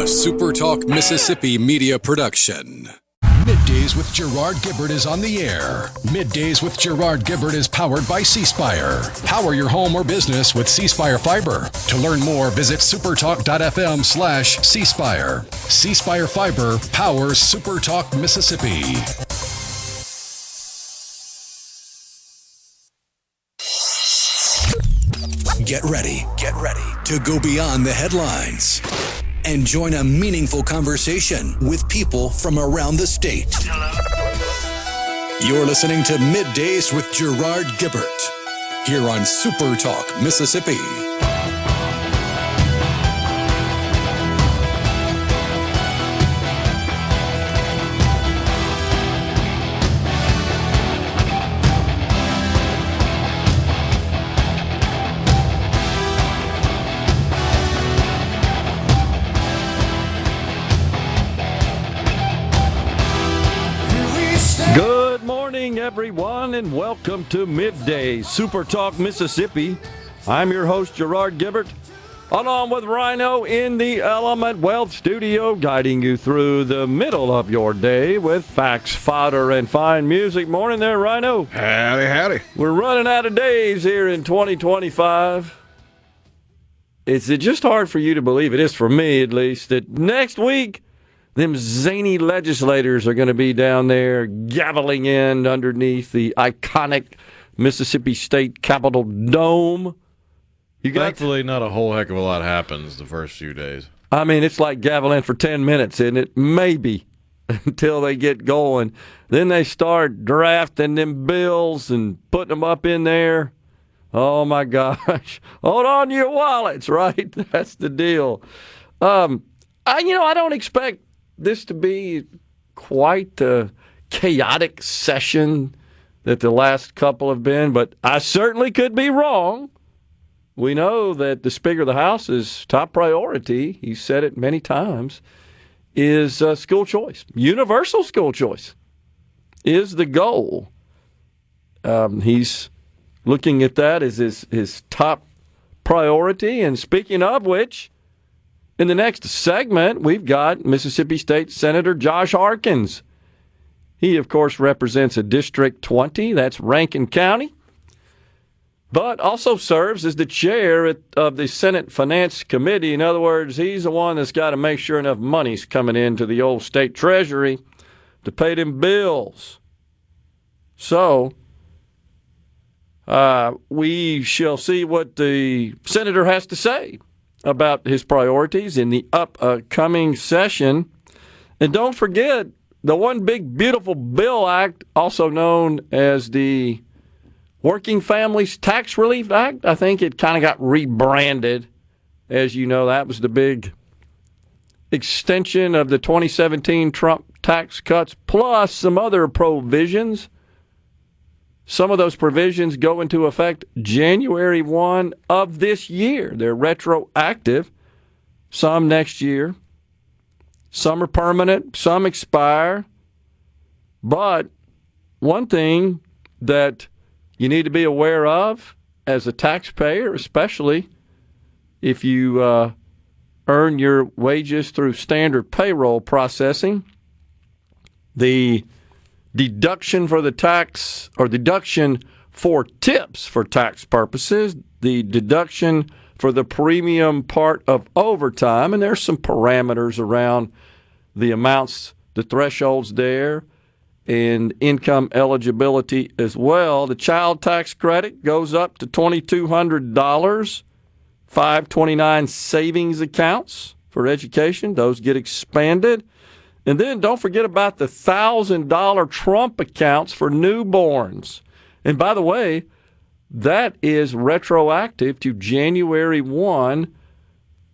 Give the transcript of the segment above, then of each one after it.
SuperTalk Mississippi media production. Middays with Gerard Gibert is on the air. Middays with Gerard Gibert is powered by C Spire. Power your home or business with C Spire Fiber. To learn more, visit supertalk.fm/C Spire. C Spire Fiber powers SuperTalk Mississippi. Get ready to go beyond the headlines and join a meaningful conversation with people from around the state. You're listening to Middays with Gerard Gibert here on SuperTalk Mississippi. Good morning, everyone, and welcome to Middays, SuperTalk Mississippi. I'm your host, Gerard Gibert, along with Rhino in the Element Wealth Studio, guiding you through the middle of your day with facts, fodder, and fine music. Morning there, Rhino. Howdy. We're running out of days here in 2025. It's just hard for you to believe, it is for me at least, that next week them zany legislators are going to be down there gaveling in underneath the iconic Mississippi State Capitol Dome. Thankfully, not a whole heck of a lot happens the first few days. I mean, it's like gaveling for 10 minutes, isn't it? Maybe until they get going. Then they start drafting them bills and putting them up in there. Oh, my gosh. Hold on to your wallets, right? That's the deal. I don't expect this to be quite a chaotic session that the last couple have been, but I certainly could be wrong. We know that the Speaker of the House's top priority, he said it many times, is school choice. Universal school choice is the goal. He's looking at that as his top priority, and speaking of which, in the next segment, we've got Mississippi State Senator Josh Harkins. He, of course, represents a District 20, that's Rankin County, but also serves as the chair of the Senate Finance Cmte. In other words, he's the one that's got to make sure enough money's coming into the old state treasury to pay them bills. So, we shall see what the senator has to say about his priorities in the upcoming session. And don't forget, the One Big Beautiful Bill Act, also known as the Working Families Tax Relief Act, I think it kind of got rebranded. As you know, that was the big extension of the 2017 Trump tax cuts, plus some other provisions. Some of those provisions go into effect January 1 of this year. They're retroactive. Some next year. Some are permanent. Some expire. But one thing that you need to be aware of as a taxpayer, especially if you earn your wages through standard payroll processing, the deduction for the tax, or deduction for tips for tax purposes, the deduction for the premium part of overtime, and there's some parameters around the amounts, the thresholds there, and income eligibility as well. The child tax credit goes up to $2,200, 529 savings accounts for education, those get expanded. And then don't forget about the $1,000 Trump accounts for newborns. And by the way, that is retroactive to January 1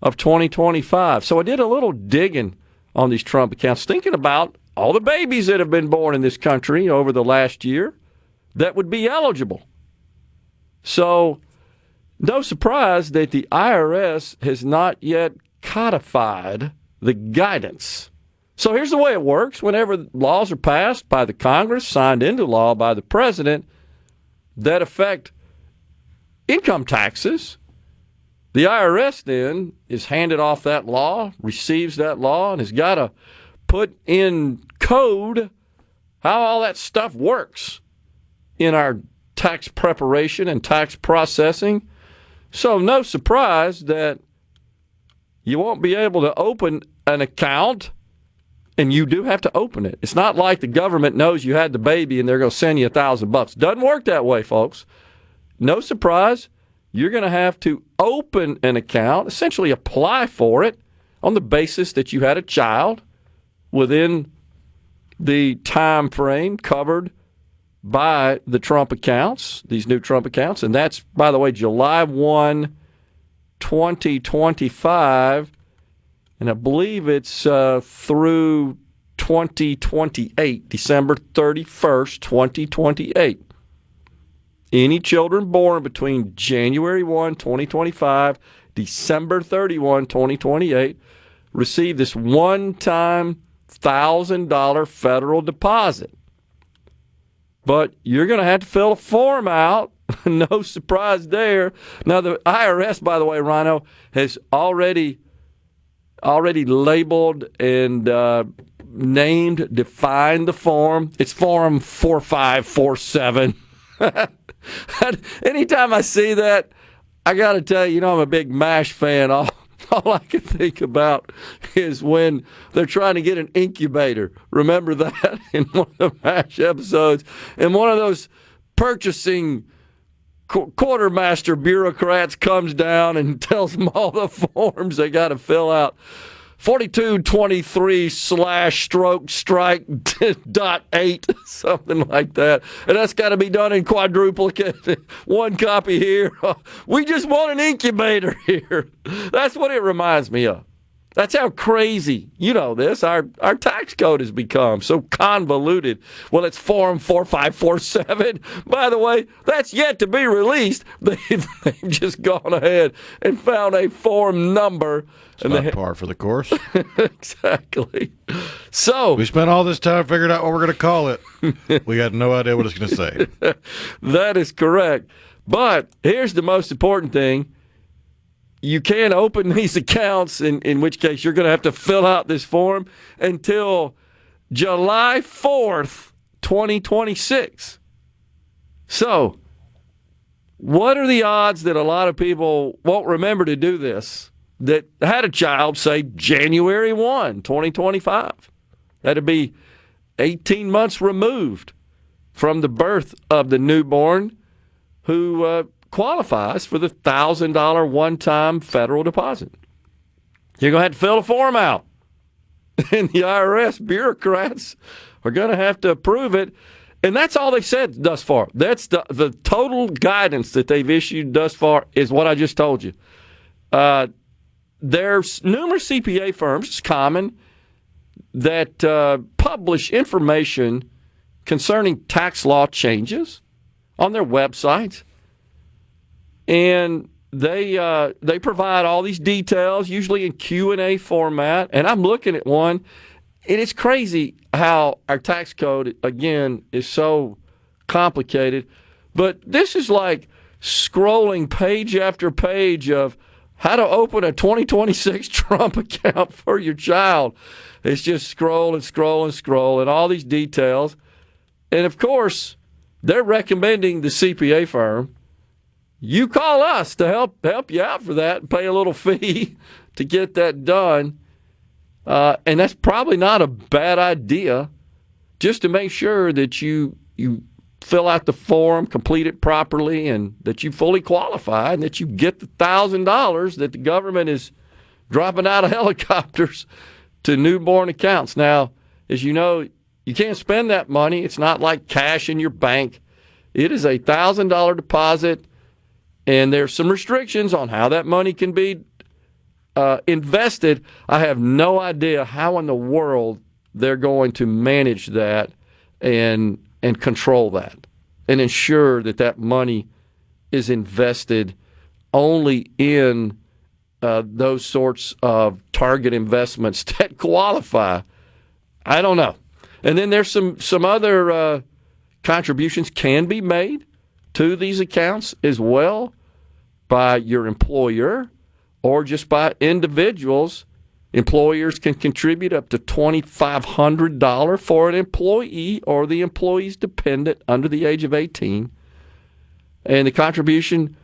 of 2025. So I did a little digging on these Trump accounts, thinking about all the babies that have been born in this country over the last year that would be eligible. So no surprise that the IRS has not yet codified the guidance. So here's the way it works. Whenever laws are passed by the Congress, signed into law by the president, that affect income taxes, The IRS then is handed off that law, receives that law, and has got to put in code how all that stuff works in our tax preparation and tax processing. So no surprise that you won't be able to open an account, and you do have to open it. It's not like the government knows you had the baby and they're going to send you $1,000. Doesn't work that way, folks. No surprise. You're going to have to open an account, essentially apply for it on the basis that you had a child within the time frame covered by the Trump accounts, these new Trump accounts. And that's, by the way, July 1, 2025. And I believe it's through 2028, December 31st, 2028. Any children born between January 1, 2025, December 31, 2028, receive this one-time $1,000 federal deposit. But you're going to have to fill a form out. No surprise there. Now, the IRS, by the way, Rhino, has already labeled and defined the form. It's Form 4547. Anytime I see that, I got to tell you, I'm a big MASH fan. All I can think about is when they're trying to get an incubator. Remember that in one of the MASH episodes? And one of those purchasing quartermaster bureaucrats comes down and tells them all the forms they got to fill out. 4223//strike.8, something like that. And that's got to be done in quadruplicate. One copy here. We just want an incubator here. That's what it reminds me of. That's how crazy, you know this, our tax code has become so convoluted. Well, it's Form 4547. By the way, that's yet to be released. They've just gone ahead and found a form number. It's not par for the course. Exactly. So we spent all this time figuring out what we're going to call it. We got no idea what it's going to say. That is correct. But here's the most important thing. You can't open these accounts, in which case you're going to have to fill out this form until July 4th, 2026. So, what are the odds that a lot of people won't remember to do this that had a child, say, January 1, 2025? That'd be 18 months removed from the birth of the newborn who qualifies for the $1,000 one-time federal deposit. You're going to have to fill a form out. And the IRS bureaucrats are going to have to approve it. And that's all they've said thus far. That's the total guidance that they've issued thus far is what I just told you. There's numerous CPA firms, it's common, that publish information concerning tax law changes on their websites. And they provide all these details, usually in Q&A format. And I'm looking at one, and it's crazy how our tax code, again, is so complicated. But this is like scrolling page after page of how to open a 2026 Trump account for your child. It's just scroll and scroll and scroll, and all these details. And, of course, they're recommending the CPA firm. You call us to help you out for that and pay a little fee to get that done. And that's probably not a bad idea, just to make sure that you fill out the form, complete it properly, and that you fully qualify and that you get the $1,000 that the government is dropping out of helicopters to newborn accounts. Now, as you know, you can't spend that money. It's not like cash in your bank. It is a $1,000 deposit. And there's some restrictions on how that money can be invested. I have no idea how in the world they're going to manage that and control that and ensure that that money is invested only in those sorts of target investments that qualify. I don't know. And then there's some other contributions can be made to these accounts as well by your employer. or just by individuals. Employers can contribute up to $2,500 for an employee or the employee's dependent under the age of 18. And the contribution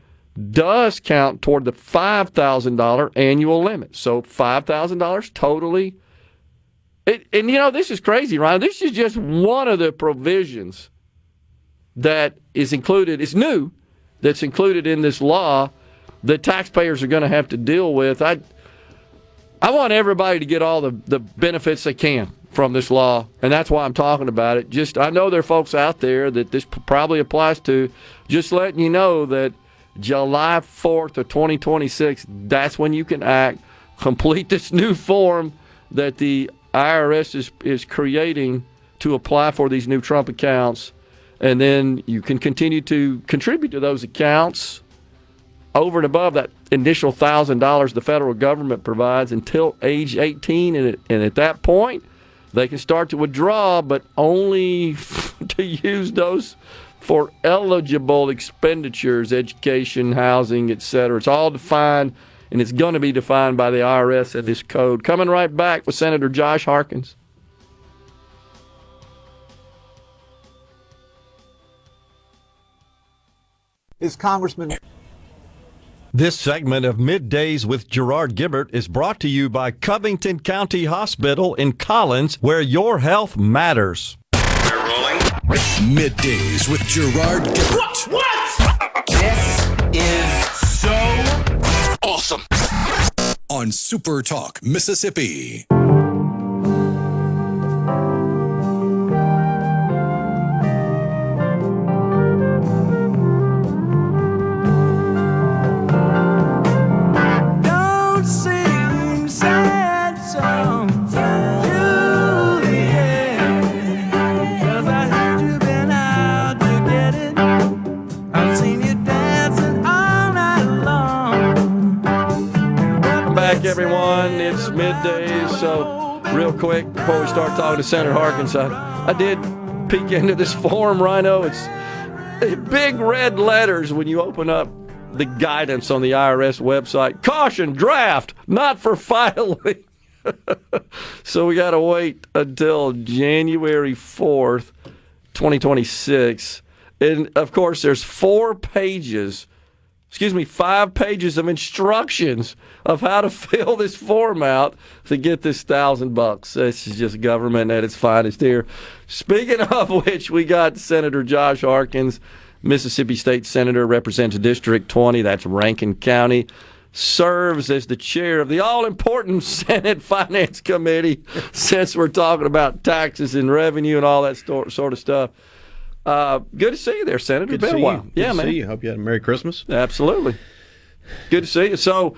does count toward the $5,000 annual limit. So $5,000 totally. And this is crazy, Ryan. This is just one of the provisions that is included. It's new that's included in this law that taxpayers are going to have to deal with. I want everybody to get all the benefits they can from this law, and that's why I'm talking about it. I know there are folks out there that this probably applies to. Just letting you know that July 4th of 2026, that's when you can act. Complete this new form that the IRS is creating to apply for these new Trump accounts, and then you can continue to contribute to those accounts over and above that initial $1,000 the federal government provides until age 18, and at that point they can start to withdraw, but only to use those for eligible expenditures, education, housing, etc. It's all defined, and it's going to be defined by the IRS in this code. Coming right back with Senator Josh Harkins. Is Congressman... This segment of Middays with Gerard Gibert is brought to you by Covington County Hospital in Collins, where your health matters. We're rolling. Middays with Gerard Gibert. What? This is so Awesome. On SuperTalk, Mississippi. Everyone, it's Middays. So real quick before we start talking to Senator Harkins, I did peek into this form, Rhino. It's big red letters when you open up the guidance on the IRS website. Caution, draft, not for filing. So we got to wait until January 4th, 2026. And of course, there's 5 pages of instructions of how to fill this form out to get this $1,000. This is just government at its finest here. Speaking of which, we got Senator Josh Harkins, Mississippi State Senator, represents District 20, that's Rankin County, serves as the chair of the all-important Senate Finance Committee, since we're talking about taxes and revenue and all that sort of stuff. Good to see you there, Senator. Good Been to a see while. you. Good to see you. Hope you had a Merry Christmas. Absolutely. Good to see you. So,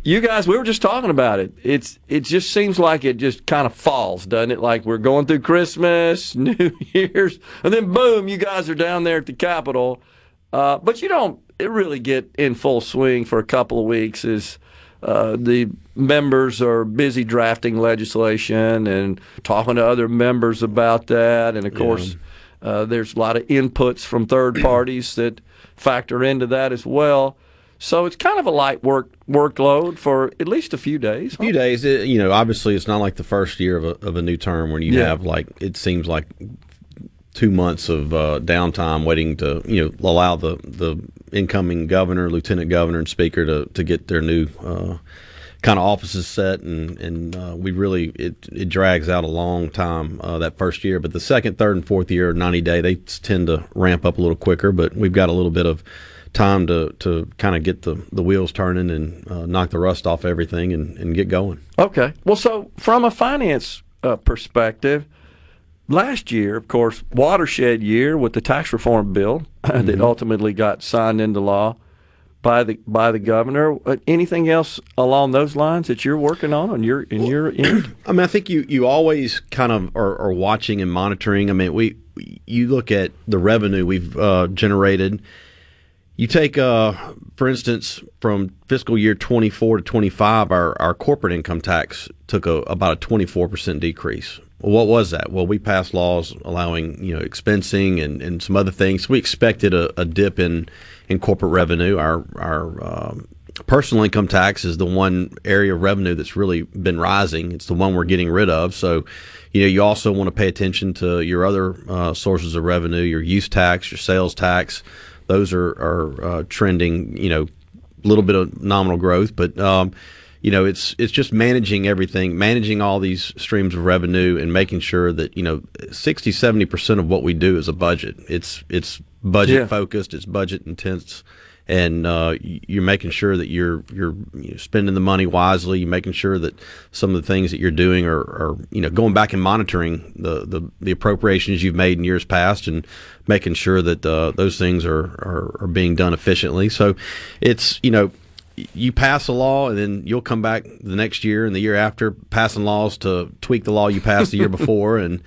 you guys, we were just talking about it. It just seems like it just kind of falls, doesn't it? Like we're going through Christmas, New Year's, and then boom, you guys are down there at the Capitol. But you don't really get in full swing for a couple of weeks as the members are busy drafting legislation and talking to other members about that. And, of course, there's a lot of inputs from third parties that factor into that as well. So it's kind of a light workload for at least a few days. A few days. Obviously it's not like the first year of a new term when you have, like, it seems like 2 months of downtime waiting to, allow the incoming governor, lieutenant governor, and speaker to get their new kind of offices set, and we really it drags out a long time that first year. But the second, third, and fourth year, 90-day, they tend to ramp up a little quicker. But we've got a little bit of time to kind of get the wheels turning and knock the rust off everything and get going. Okay. Well, so from a finance perspective, last year, of course, watershed year with the tax reform bill that ultimately got signed into law by the governor. Anything else along those lines that you're working on in your end? I mean, I think you always kind of are watching and monitoring. I mean, you look at the revenue we've generated. You take, for instance, from fiscal year 24 to 25, our corporate income tax took about a 24% decrease. Well, what was that? Well, we passed laws allowing expensing and some other things. We expected a dip in corporate revenue. Our personal income tax is the one area of revenue that's really been rising. It's the one we're getting rid of. So, you also want to pay attention to your other sources of revenue, your use tax, your sales tax. Those are trending, a little bit of nominal growth, but it's just managing everything, managing all these streams of revenue and making sure that, 60-70% of what we do is a budget. It's budget focused, it's budget intense. And you're making sure that you're spending the money wisely. You're making sure that some of the things that you're doing are going back and monitoring the appropriations you've made in years past, and making sure that those things are being done efficiently. So it's you pass a law, and then you'll come back the next year and the year after passing laws to tweak the law you passed the year before, and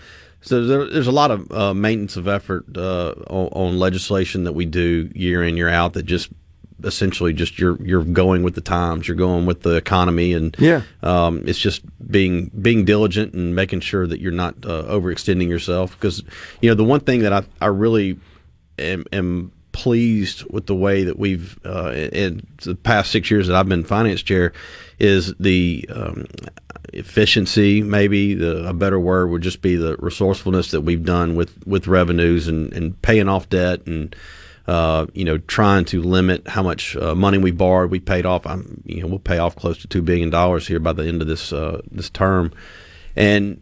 so there's a lot of maintenance of effort on legislation that we do year in, year out, that just essentially just you're going with the times, you're going with the economy, and it's just being diligent and making sure that you're not overextending yourself. Because the one thing that I really am pleased with the way that we've in the past 6 years that I've been finance chair is the efficiency, maybe a better word would just be the resourcefulness that we've done with revenues and paying off debt, and trying to limit how much money we borrowed. We paid off, we'll pay off close to $2 billion here by the end of this term, and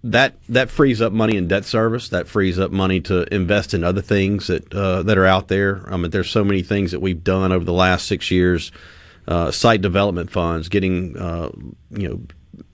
that frees up money in debt service. That frees up money to invest in other things that are out there. There's so many things that we've done over the last 6 years. Site development funds, getting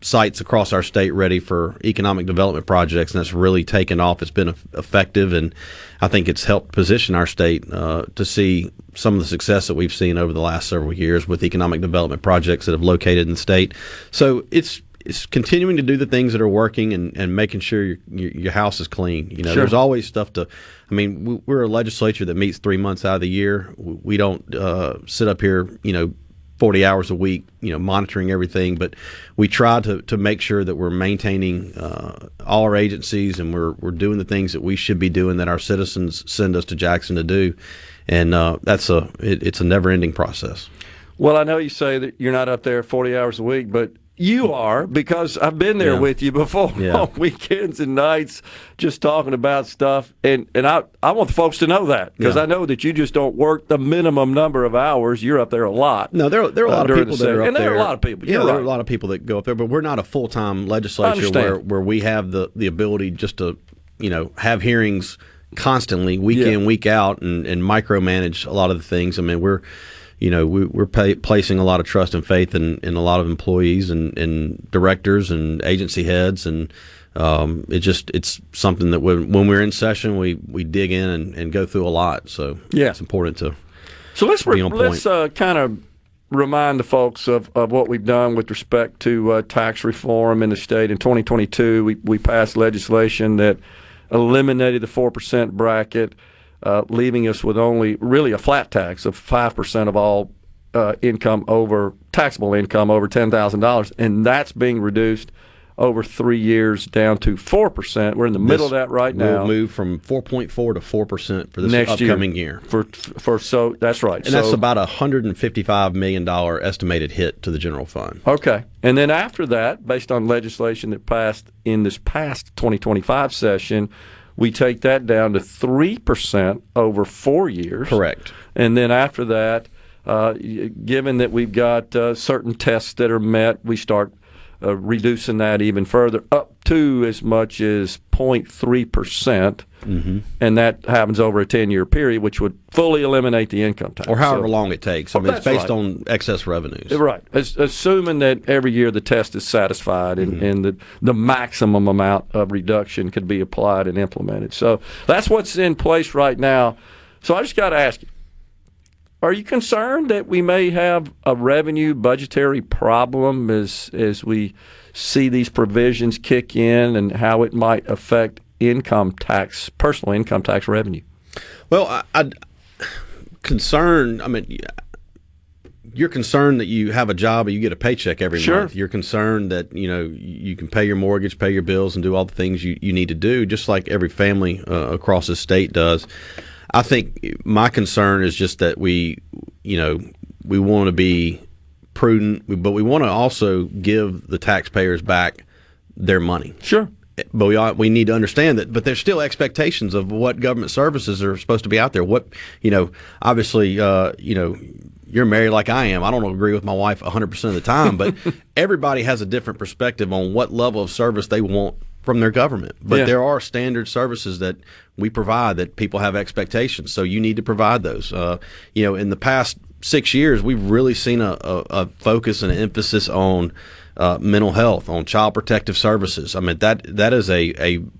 sites across our state ready for economic development projects, and that's really taken off. It's been effective, and I think it's helped position our state to see some of the success that we've seen over the last several years with economic development projects that have located in the state. So it's continuing to do the things that are working, and making sure your house is clean. Sure. There's always stuff to. We're a legislature that meets 3 months out of the year. We don't sit up here, 40 hours a week, monitoring everything, but we try to make sure that we're maintaining all our agencies, and we're doing the things that we should be doing, that our citizens send us to Jackson to do, and it's a never-ending process. Well, I know you say that you're not up there 40 hours a week, but you are, because I've been there with you before on weekends and nights, just talking about stuff. And I want the folks to know that, because I know that you just don't work the minimum number of hours. You're up there a lot. No, there are a lot of people that are up there. And there are a lot of people. Yeah, there are a lot of people that go up there, but we're not a full-time legislature where we have the ability just to, have hearings constantly, week in, week out, and micromanage a lot of the things. We're placing a lot of trust and faith in a lot of employees and directors and agency heads, and it's something that when we're in session, we dig in and go through a lot. So it's important to. So let's kind of remind the folks of what we've done with respect to tax reform in the state. In 2022, we passed legislation that eliminated the 4% bracket, leaving us with only really a flat tax of 5% of all taxable income over $10,000, and that's being reduced over 3 years down to 4%. We're in the middle of that right now. We'll move from 4.4 to 4% for this upcoming year. So that's right. And that's about a $155 million estimated hit to the general fund. Okay. And then after that, based on legislation that passed in this past 2025 session, we take that down to 3% over 4 years. Correct. And then after that, given that we've got certain tests that are met, we start reducing that even further up to as much as 0.3%, and that happens over a 10-year period, which would fully eliminate the income tax. Or however long it takes. It's based right. on excess revenues. Right. Assuming that every year the test is satisfied and the maximum amount of reduction could be applied and implemented. So that's what's in place right now. So I just got to ask you, are you concerned that we may have a revenue budgetary problem as we see these provisions kick in, and how it might affect personal income tax revenue? Well, concerned. You're concerned that you have a job and you get a paycheck every month. You're concerned that you can pay your mortgage, pay your bills, and do all the things you need to do, just like every family across the state does. I think my concern is just that we we want to be prudent, but we want to also give the taxpayers back their money. Sure. But we need to understand that. But there's still expectations of what government services are supposed to be out there. Obviously, you're married like I am. I don't agree with my wife 100% of the time, but everybody has a different perspective on what level of service they want from their government. But there are standard services that we provide that people have expectations. So you need to provide those. In the past 6 years, we've really seen a focus and an emphasis on mental health, on child protective services. I mean, that is an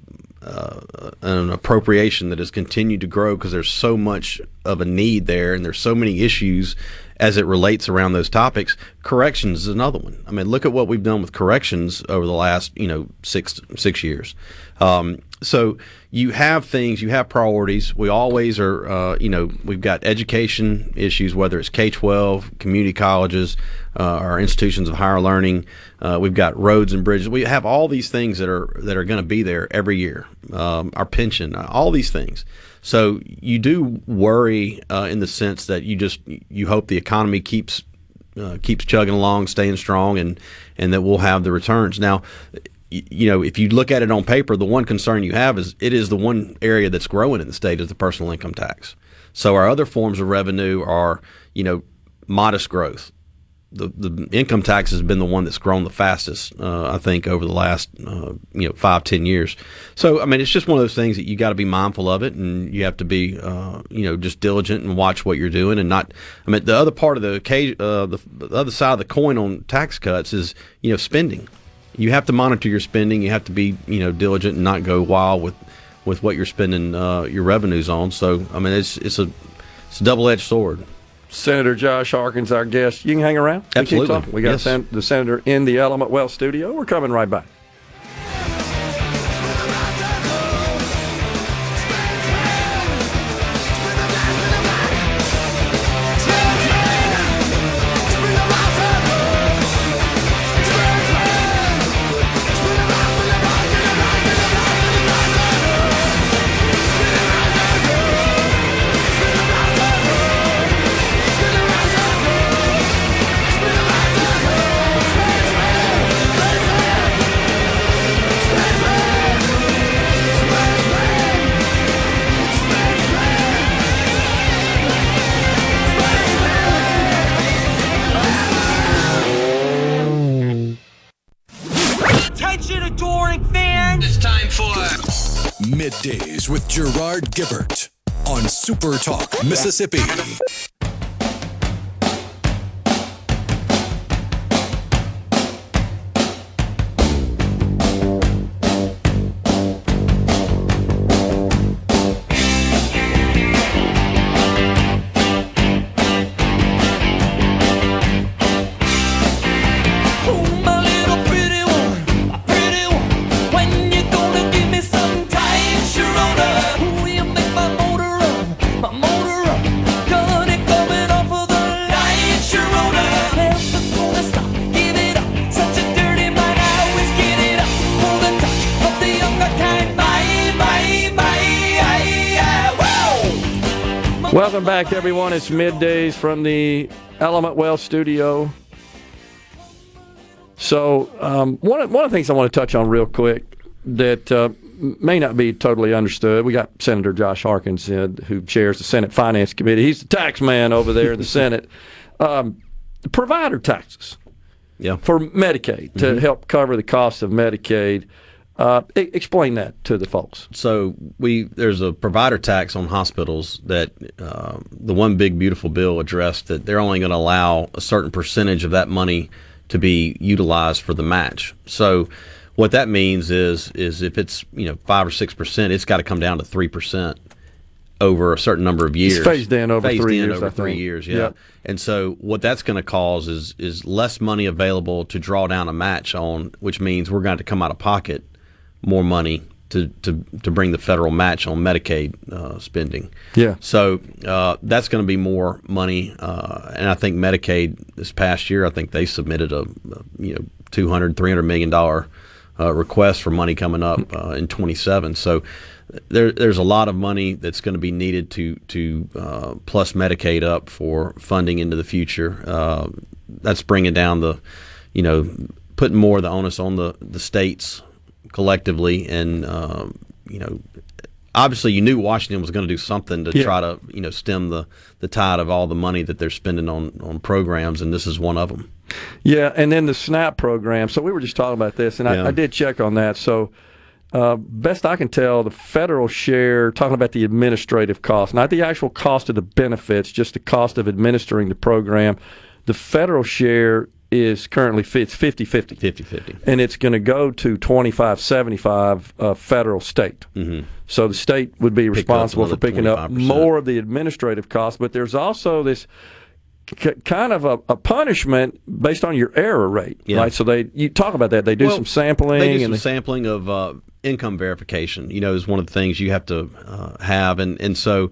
appropriation that has continued to grow because there's so much of a need there, and there's so many issues as it relates around those topics. Corrections is another one. I mean, look at what we've done with corrections over the last 6 years. So you have things, you have priorities. We always are, we've got education issues, whether it's K-12, community colleges, our institutions of higher learning. We've got roads and bridges. We have all these things that are going to be there every year. Our pension, all these things. So you do worry in the sense that you hope the economy keeps chugging along, staying strong, and that we'll have the returns. Now, if you look at it on paper, the one concern you have is it is the one area that's growing in the state is the personal income tax. So our other forms of revenue are, modest growth. The income tax has been the one that's grown the fastest, I think, over the last 5-10 years. So I mean, it's just one of those things that you got to be mindful of it, and you have to be just diligent and watch what you're doing, and not. I mean, the other part of the other side of the coin on tax cuts is spending. You have to monitor your spending. You have to be diligent and not go wild with what you're spending your revenues on. So I mean, it's a double-edged sword. Senator Josh Harkins, our guest. You can hang around. Absolutely. We got the senator in the Element Wealth studio. We're coming right back. Middays with Gerard Gibert on SuperTalk, Mississippi. Welcome back, everyone. It's Middays from the Element Wealth studio. So one of the things I want to touch on real quick that may not be totally understood. We got Senator Josh Harkins who chairs the Senate Finance Committee. He's the tax man over there in the Senate. Provider taxes for Medicaid to help cover the cost of Medicaid. Explain that to the folks. So there's a provider tax on hospitals that the one big beautiful bill addressed that they're only going to allow a certain percentage of that money to be utilized for the match. So what that means is if it's 5 or 6%, it's got to come down to 3% over a certain number of years. It's phased in over 3 years. Over 3 years, yeah. Yep. And so what that's going to cause is less money available to draw down a match on, which means we're going to come out of pocket more money to bring the federal match on Medicaid spending. Yeah. So that's going to be more money, and I think Medicaid this past year, I think they submitted a $200-300 million request for money coming up in 27. So there's a lot of money that's going to be needed to plus Medicaid up for funding into the future. That's bringing down putting more of the onus on the states collectively, and obviously you knew Washington was going to do something to try to stem the tide of all the money that they're spending on programs, and this is one of them. Yeah, and then the SNAP program. So we were just talking about this, and I did check on that. So best I can tell, the federal share, talking about the administrative cost, not the actual cost of the benefits, just the cost of administering the program, the federal share is currently 50-50. 50-50. And it's going to go to 25-75 federal state. Mm-hmm. So the state would be responsible for picking 25%. Up more of the administrative costs, but there's also this kind of a punishment based on your error rate, right? So you talk about that. They do some sampling. They do some sampling of income verification, is one of the things you have to have. And so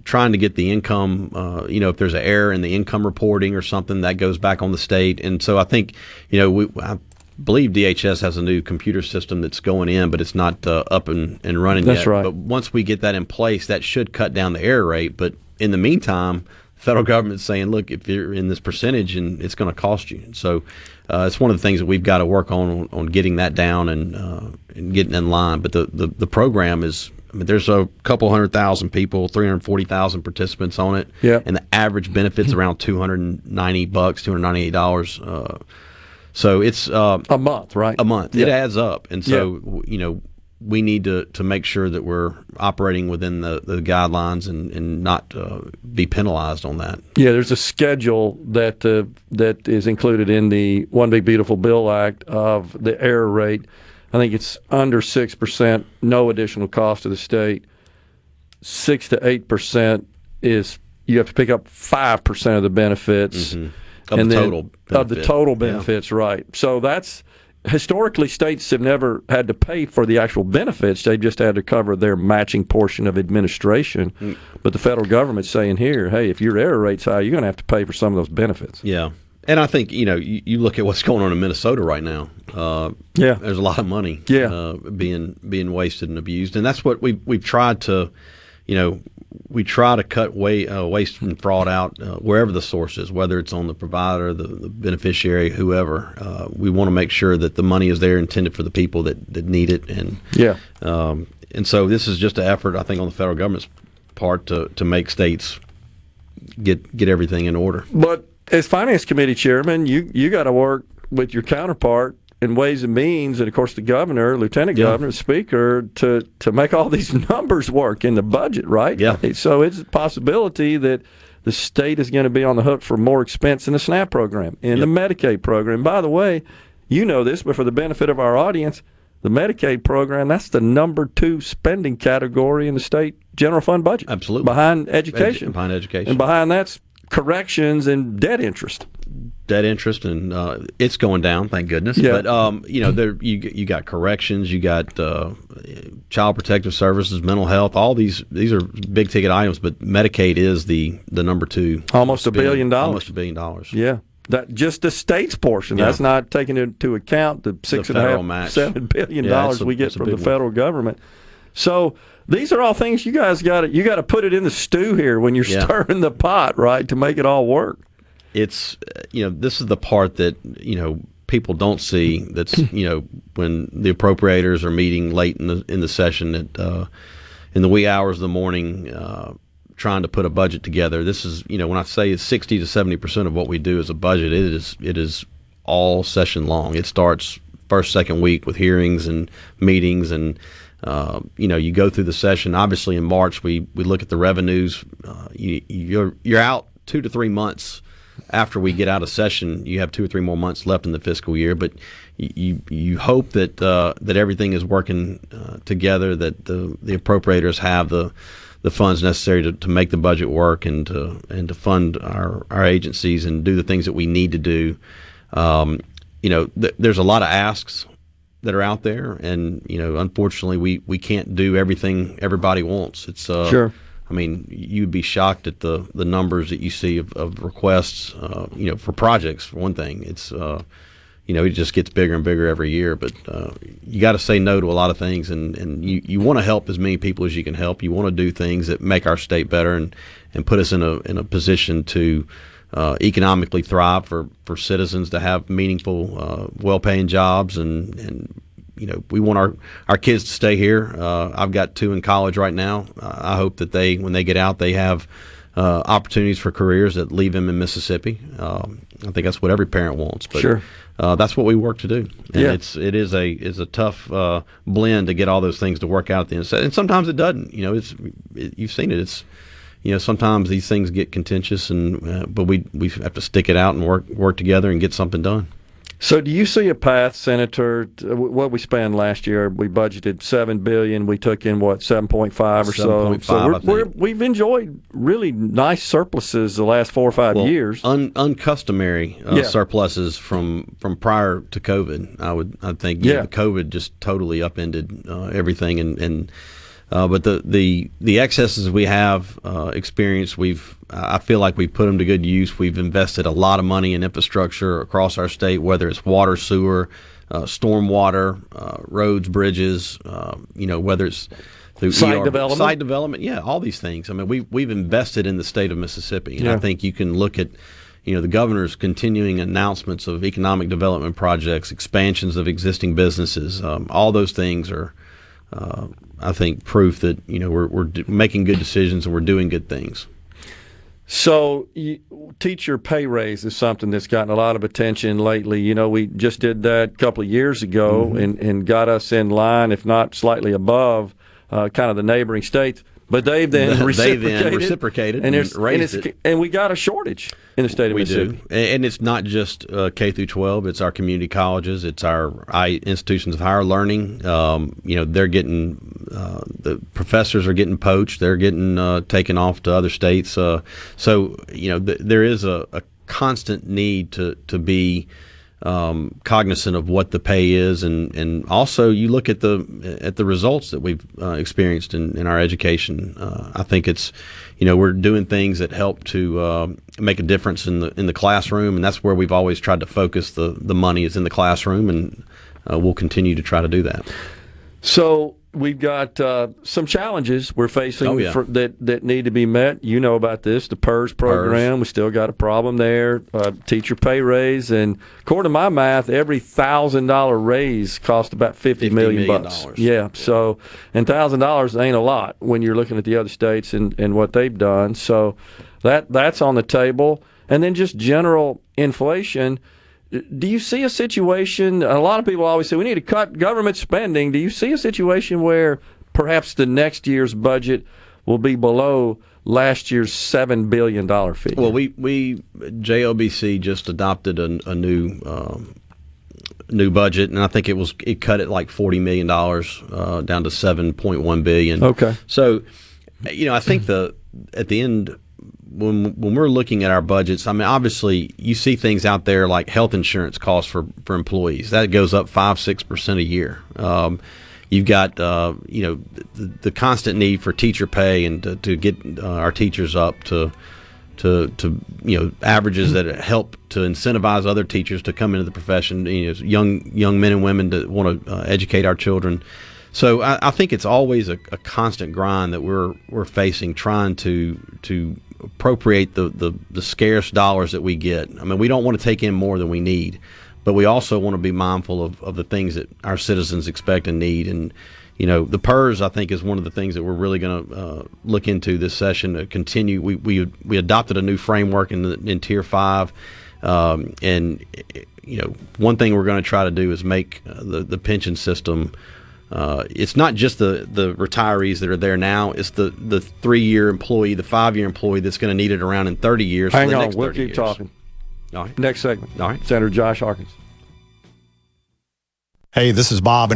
trying to get the income, if there's an error in the income reporting or something, that goes back on the state. And so I think, I believe DHS has a new computer system that's going in, but it's not up and running yet. That's right. But once we get that in place, that should cut down the error rate. But in the meantime, the federal government's saying, look, if you're in this percentage, and it's going to cost you. So it's one of the things that we've got to work on getting that down and getting in line. But the program is, there's a couple 100,000 people, 340,000 participants on it, and the average benefit's around $290, $298. So it's a month, right? A month. It adds up, and so we need to make sure that we're operating within the guidelines and not be penalized on that. Yeah, there's a schedule that is included in the One Big Beautiful Bill Act of the error rate. I think it's under 6%, no additional cost to the state. 6 to 8% is you have to pick up 5% of the benefits. Mm-hmm. Of the total benefits, right. So that's historically states have never had to pay for the actual benefits. They've just had to cover their matching portion of administration. But the federal government's saying here, hey, if your error rate's high, you're going to have to pay for some of those benefits. Yeah. And I think, you look at what's going on in Minnesota right now. There's a lot of money being wasted and abused. And that's what we've tried to, we try to cut waste and fraud out wherever the source is, whether it's on the provider, the beneficiary, whoever. We want to make sure that the money is there intended for the people that need it. And so this is just an effort, I think, on the federal government's part to make states get everything in order. But as Finance Committee Chairman, you got to work with your counterpart in Ways and Means, and of course the governor, lieutenant governor, speaker, to make all these numbers work in the budget, right? Yeah. So it's a possibility that the state is going to be on the hook for more expense in the SNAP program, in the Medicaid program. By the way, you know this, but for the benefit of our audience, the Medicaid program, that's the number 2 spending category in the state general fund budget. Absolutely. Behind education. Behind education. And behind that's corrections and debt interest. And it's going down, thank goodness. Yeah. But you got corrections, you got child protective services, mental health. All these are big ticket items, but Medicaid is the number 2. Almost $1 billion. Almost $1 billion. Yeah. That just the state's portion. Yeah. That's not taking into account the $6.5-7 billion we get from the federal government. So these are all things you guys got to put it in the stew here when you're stirring the pot, right, to make it all work. It's this is the part that people don't see. That's when the appropriators are meeting late in the session in the wee hours of the morning, trying to put a budget together. This is when I say it's 60 to 70% of what we do as a budget. It is all session long. It starts first, second week with hearings and meetings and. You go through the session. Obviously, in March, we look at the revenues. You're out 2 to 3 months after we get out of session. You have 2 or 3 more months left in the fiscal year, but you hope that everything is working together. That the appropriators have the funds necessary to make the budget work and to fund our agencies and do the things that we need to do. There's a lot of asks that are out there, and unfortunately we can't do everything everybody wants. It's sure. I mean, you'd be shocked at the numbers that you see of requests for projects, for one thing. It's it just gets bigger and bigger every year. But you got to say no to a lot of things, and you want to help as many people as you can help. You want to do things that make our state better and put us in a position to economically thrive for citizens to have meaningful, well-paying jobs, and we want our kids to stay here. I've got 2 in college right now. I hope that when they get out, they have opportunities for careers that leave them in Mississippi. I think that's what every parent wants. But sure. That's what we work to do. And Yeah. it is a tough blend to get all those things to work out at the end. And sometimes it doesn't. You've seen it. It's sometimes these things get contentious, but we have to stick it out and work together and get something done. So do you see a path, Senator, what we spent last year? We budgeted $7 billion. We took in, 7.5 or so? 7.5, So we've enjoyed really nice surpluses the last 4 or 5 years. Uncustomary surpluses from prior to COVID. I think COVID just totally upended everything, but the excesses we have experienced, I feel like we've put them to good use. We've invested a lot of money in infrastructure across our state, whether it's water, sewer, stormwater, roads, bridges, whether it's through site development, all these things. I mean, we've invested in the state of Mississippi, and I think you can look at the governor's continuing announcements of economic development projects, expansions of existing businesses. All those things are, I think, proof that we're making good decisions and we're doing good things. So, teacher pay raise is something that's gotten a lot of attention lately. We just did that a couple of years ago and got us in line, if not slightly above, kind of the neighboring states. But they then reciprocated and raised it. And we got a shortage in the state of Mississippi. We do. And it's not just K through 12. It's our community colleges. It's our institutions of higher learning. They're getting the professors are getting poached. They're getting taken off to other states. So there is a constant need to be cognizant of what the pay is, and also you look at the results that we've experienced in our education. I think it's we're doing things that help to make a difference in the classroom, and that's where we've always tried to focus the money is in the classroom, and we'll continue to try to do that. So we've got some challenges we're facing that need to be met. You know about this, the PERS program. We still got a problem there. Teacher pay raise, and according to my math, every $1,000 raise costs about $50 million bucks. Yeah. So, and $1,000 ain't a lot when you're looking at the other states and what they've done. So that's on the table, and then just general inflation. Do you see a situation, a lot of people always say we need to cut government spending. Do you see a situation where perhaps the next year's budget will be below last year's $7 billion figure? Well, we JOBC just adopted a new budget, and I think it cut it like $40 million down to $7.1 billion. Okay. So, I think at the end, when we're looking at our budgets, I mean, obviously you see things out there like health insurance costs for employees. That goes up 5-6% a year. You've got the constant need for teacher pay and to get our teachers up to averages that help to incentivize other teachers to come into the profession. Young men and women that want to educate our children. So I think it's always a constant grind that we're facing, trying to appropriate the scarce dollars that we get. I mean, we don't want to take in more than we need, but we also want to be mindful of the things that our citizens expect and need. And the PERS, I think, is one of the things that we're really going to look into this session to continue. We adopted a new framework in Tier 5, and one thing we're going to try to do is make the pension system. It's not just the retirees that are there now. It's the 3-year employee, the 5-year employee that's going to need it around in 30 years. Hang on, we'll keep talking. All right. Next segment. All right. Senator Josh Harkins. Hey, this is Bob.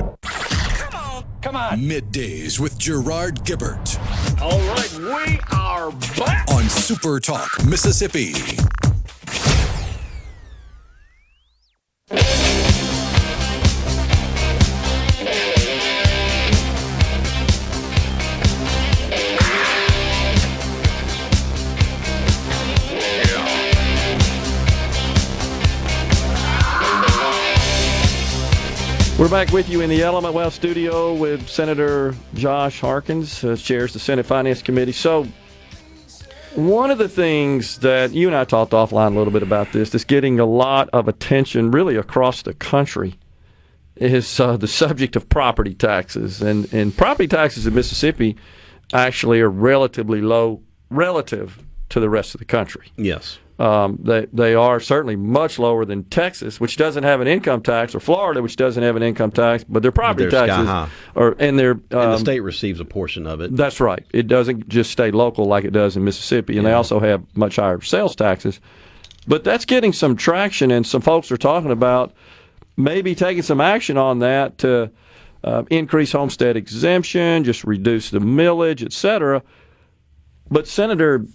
Come on. Middays with Gerard Gibert All right, we are back. on SuperTalk, Mississippi. We're back with you in the Element Well studio with Senator Josh Harkins, chairs the Senate Finance Committee. So one of the things that you and I talked offline a little bit about this that's getting a lot of attention really across the country is the subject of property taxes. And property taxes in Mississippi actually are relatively low relative to the rest of the country. Yes. They are certainly much lower than Texas, which doesn't have an income tax, or Florida, which doesn't have an income tax, but their property taxes are, and the state receives a portion of it. That's right. It doesn't just stay local like it does in Mississippi, and they also have much higher sales taxes. But that's getting some traction, and some folks are talking about maybe taking some action on that to increase homestead exemption, just reduce the millage, et cetera. But Senator,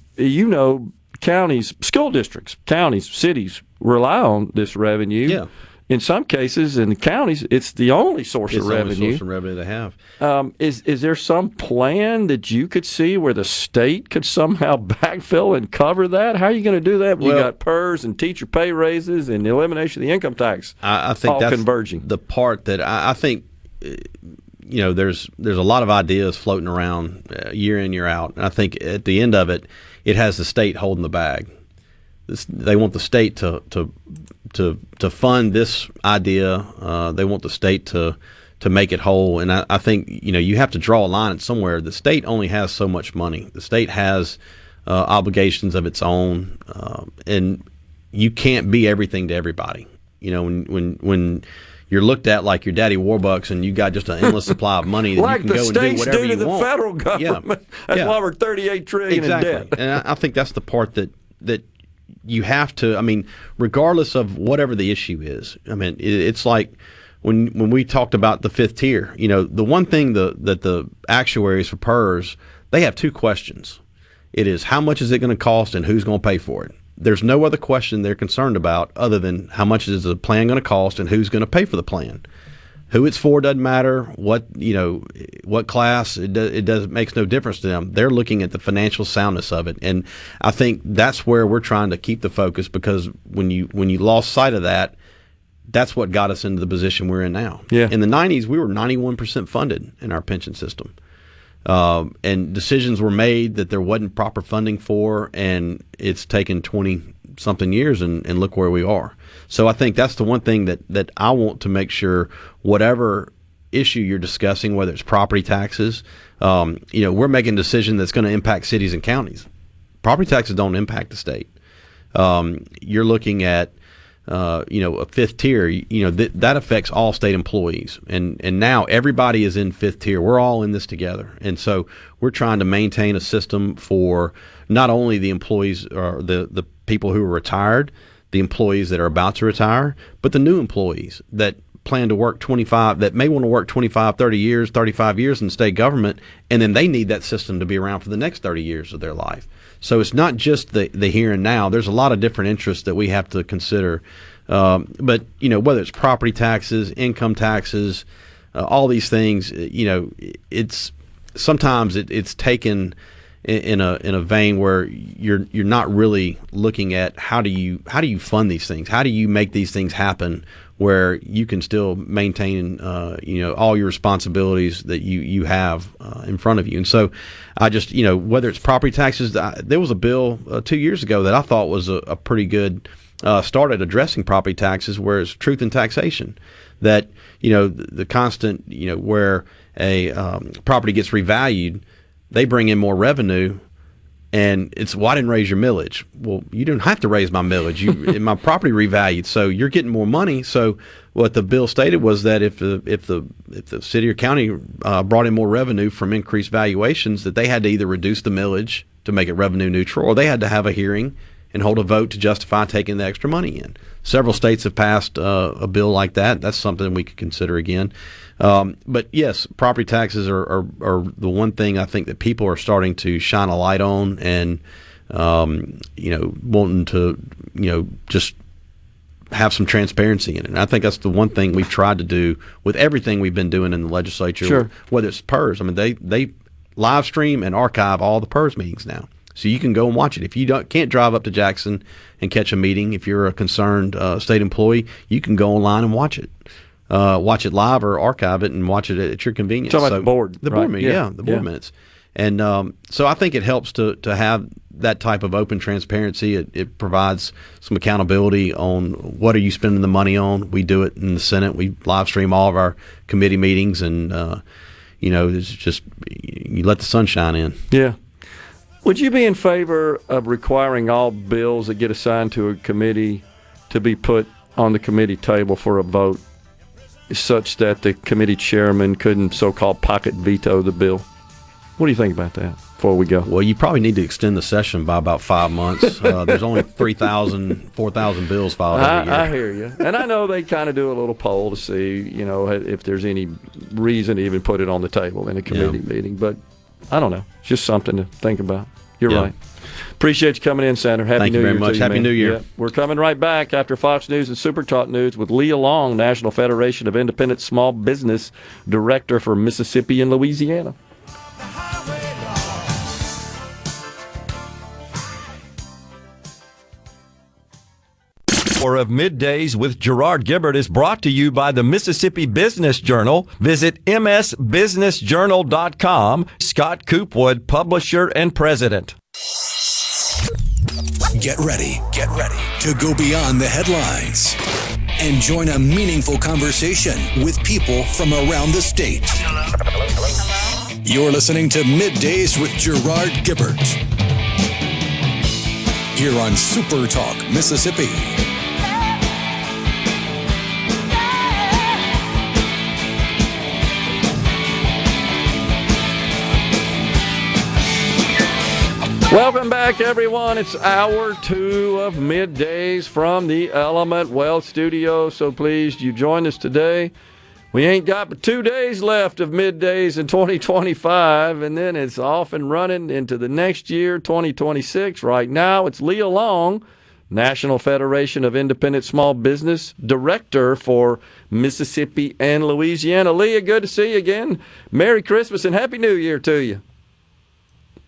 counties, school districts, counties, cities rely on this revenue. Yeah. In some cases, in the counties, it's the only source of revenue. It's the only source of revenue they have. Is there some plan that you could see where the state could somehow backfill and cover that? How are you going to do that when you got PERS and teacher pay raises and the elimination of the income tax? I think all that's converging. The part that I think, there's a lot of ideas floating around year in, year out. And I think at the end of it, it has the state holding the bag. They want the state to fund this idea. They want the state to make it whole. And I think you have to draw a line at somewhere. The state only has so much money. The state has obligations of its own, and you can't be everything to everybody. When you're looked at like your daddy Warbucks and you got just an endless supply of money that like you can go and do whatever you want. Like the states do to the federal government. Yeah. That's why we're $38 trillion in debt. And I think that's the part that you have to, regardless of whatever the issue is. It's like when we talked about the fifth tier, the one thing that the actuaries for PERS, they have two questions. It is how much is it going to cost and who's going to pay for it. There's no other question they're concerned about other than how much is the plan going to cost and who's going to pay for the plan. Who it's for doesn't matter. What class it makes no difference to them. They're looking at the financial soundness of it, and I think that's where we're trying to keep the focus, because when you lost sight of that, that's what got us into the position we're in now. Yeah. In the 90s, we were 91% funded in our pension system. And decisions were made that there wasn't proper funding for, and it's taken 20-something years, and look where we are. So I think that's the one thing that I want to make sure, whatever issue you're discussing, whether it's property taxes, we're making a decision that's going to impact cities and counties. Property taxes don't impact the state. You're looking at a fifth tier, that affects all state employees. And now everybody is in fifth tier. We're all in this together. And so we're trying to maintain a system for not only the employees or the people who are retired, the employees that are about to retire, but the new employees that plan to work 25, that may want to work 25, 30 years, 35 years in the state government, and then they need that system to be around for the next 30 years of their life. So it's not just the here and now. There's a lot of different interests that we have to consider. But, whether it's property taxes, income taxes, all these things, it's sometimes it's taken in a vein where you're not really looking at how do you fund these things? How do you make these things happen where you can still maintain all your responsibilities that you have in front of you? And so I just, whether it's property taxes, there was a bill 2 years ago that I thought was a pretty good start at addressing property taxes, where it's truth in taxation, that the constant where a property gets revalued, they bring in more revenue, and it's, well, I didn't raise your millage. Well, you didn't have to raise my millage. My property revalued, so you're getting more money. So what the bill stated was that if the city or county brought in more revenue from increased valuations, that they had to either reduce the millage to make it revenue neutral, or they had to have a hearing and hold a vote to justify taking the extra money in. Several states have passed a bill like that. That's something we could consider again. But yes, property taxes are the one thing I think that people are starting to shine a light on, and wanting to just have some transparency in it. And I think that's the one thing we've tried to do with everything we've been doing in the legislature. Sure. Whether it's PERS, they live stream and archive all the PERS meetings now. So you can go and watch it. If you can't drive up to Jackson and catch a meeting, if you're a concerned state employee, you can go online and watch it. watch it live or archive it and watch it at your convenience. Talking about the board. The right? board meeting, the board minutes. And so I think it helps to have that type of open transparency. It provides some accountability on what are you spending the money on. We do it in the Senate. We live stream all of our committee meetings, and it's just you let the sunshine in. Yeah. Would you be in favor of requiring all bills that get assigned to a committee to be put on the committee table for a vote, such that the committee chairman couldn't so-called pocket veto the bill? What do you think about that before we go? Well, you probably need to extend the session by about 5 months. There's only 3,000, 4,000 bills filed every year. I hear you. And I know they kind of do a little poll to see, if there's any reason to even put it on the table in a committee meeting. But I don't know. It's just something to think about. You're right. Appreciate you coming in, Senator. Happy New Year. Thank you very much. Happy New Year. Yeah. We're coming right back after Fox News and SuperTalk News with Leah Long, National Federation of Independent Small Business Director for Mississippi and Louisiana. Hour of Middays with Gerard Gibert is brought to you by the Mississippi Business Journal. Visit msbusinessjournal.com. Scott Coopwood, publisher and president. Get ready to go beyond the headlines and join a meaningful conversation with people from around the state. You're listening to Middays with Gerard Gibert here on SuperTalk, Mississippi. Welcome back, everyone. It's hour 2 of Middays from the Element Wealth Studio. So pleased you joined us today. We ain't got but 2 days left of Middays in 2025, and then it's off and running into the next year, 2026. Right now, it's Leah Long, National Federation of Independent Small Business Director for Mississippi and Louisiana. Leah, good to see you again. Merry Christmas and Happy New Year to you.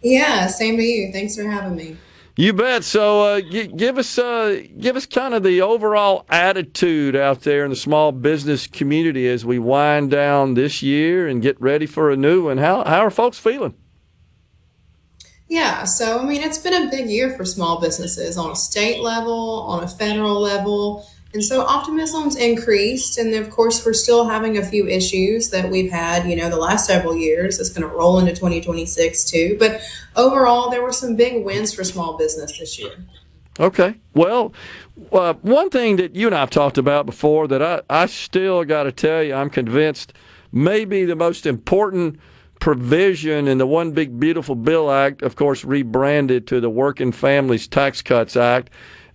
Yeah, same to you. Thanks for having me. You bet. So give us kind of the overall attitude out there in the small business community as we wind down this year and get ready for a new one. How are folks feeling? Yeah, so I mean, it's been a big year for small businesses on a state level, on a federal level. And so optimism's increased, and of course, we're still having a few issues that we've had, the last several years. It's going to roll into 2026 too. But overall, there were some big wins for small business this year. Okay. Well, one thing that you and I have talked about before that I still got to tell you, I'm convinced maybe the most important provision in the One Big Beautiful Bill Act, of course, rebranded to the Working Families Tax Cuts Act,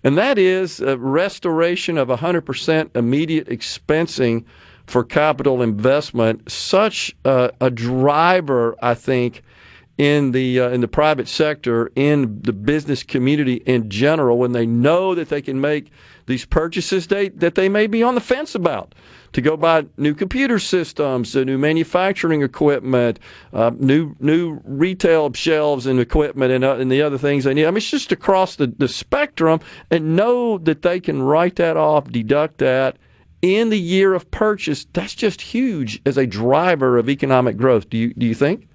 and that is a restoration of 100% immediate expensing for capital investment. Such a driver, I think, in the private sector, in the business community in general, when they know that they can make these purchases that they may be on the fence about, to go buy new computer systems, new manufacturing equipment, new retail shelves and equipment, and the other things they need. I mean, it's just across the spectrum, and know that they can write that off, deduct that in the year of purchase. That's just huge as a driver of economic growth. Do you think?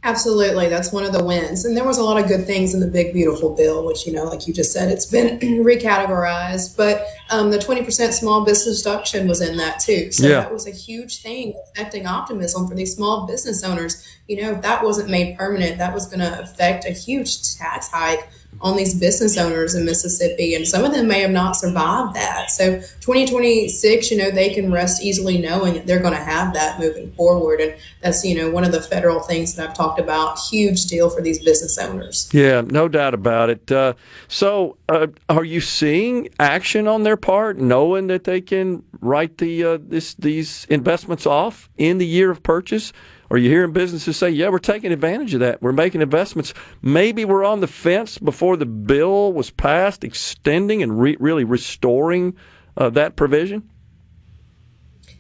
Absolutely. That's one of the wins. And there was a lot of good things in the Big Beautiful Bill, which, like you just said, it's been recategorized. But the 20% small business deduction was in that too. So that was a huge thing affecting optimism for these small business owners. If that wasn't made permanent, that was going to affect a huge tax hike on these business owners in Mississippi. And some of them may have not survived that. So 2026, they can rest easily knowing that they're going to have that moving forward. And that's, one of the federal things that I've talked about. Huge deal for these business owners. Yeah, no doubt about it. So are you seeing action on their part, knowing that they can write these investments off in the year of purchase? Are you hearing businesses say, yeah, we're taking advantage of that. We're making investments. Maybe we're on the fence before the bill was passed, extending and really restoring that provision?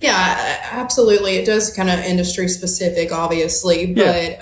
Yeah, absolutely. It does kind of industry specific, obviously, but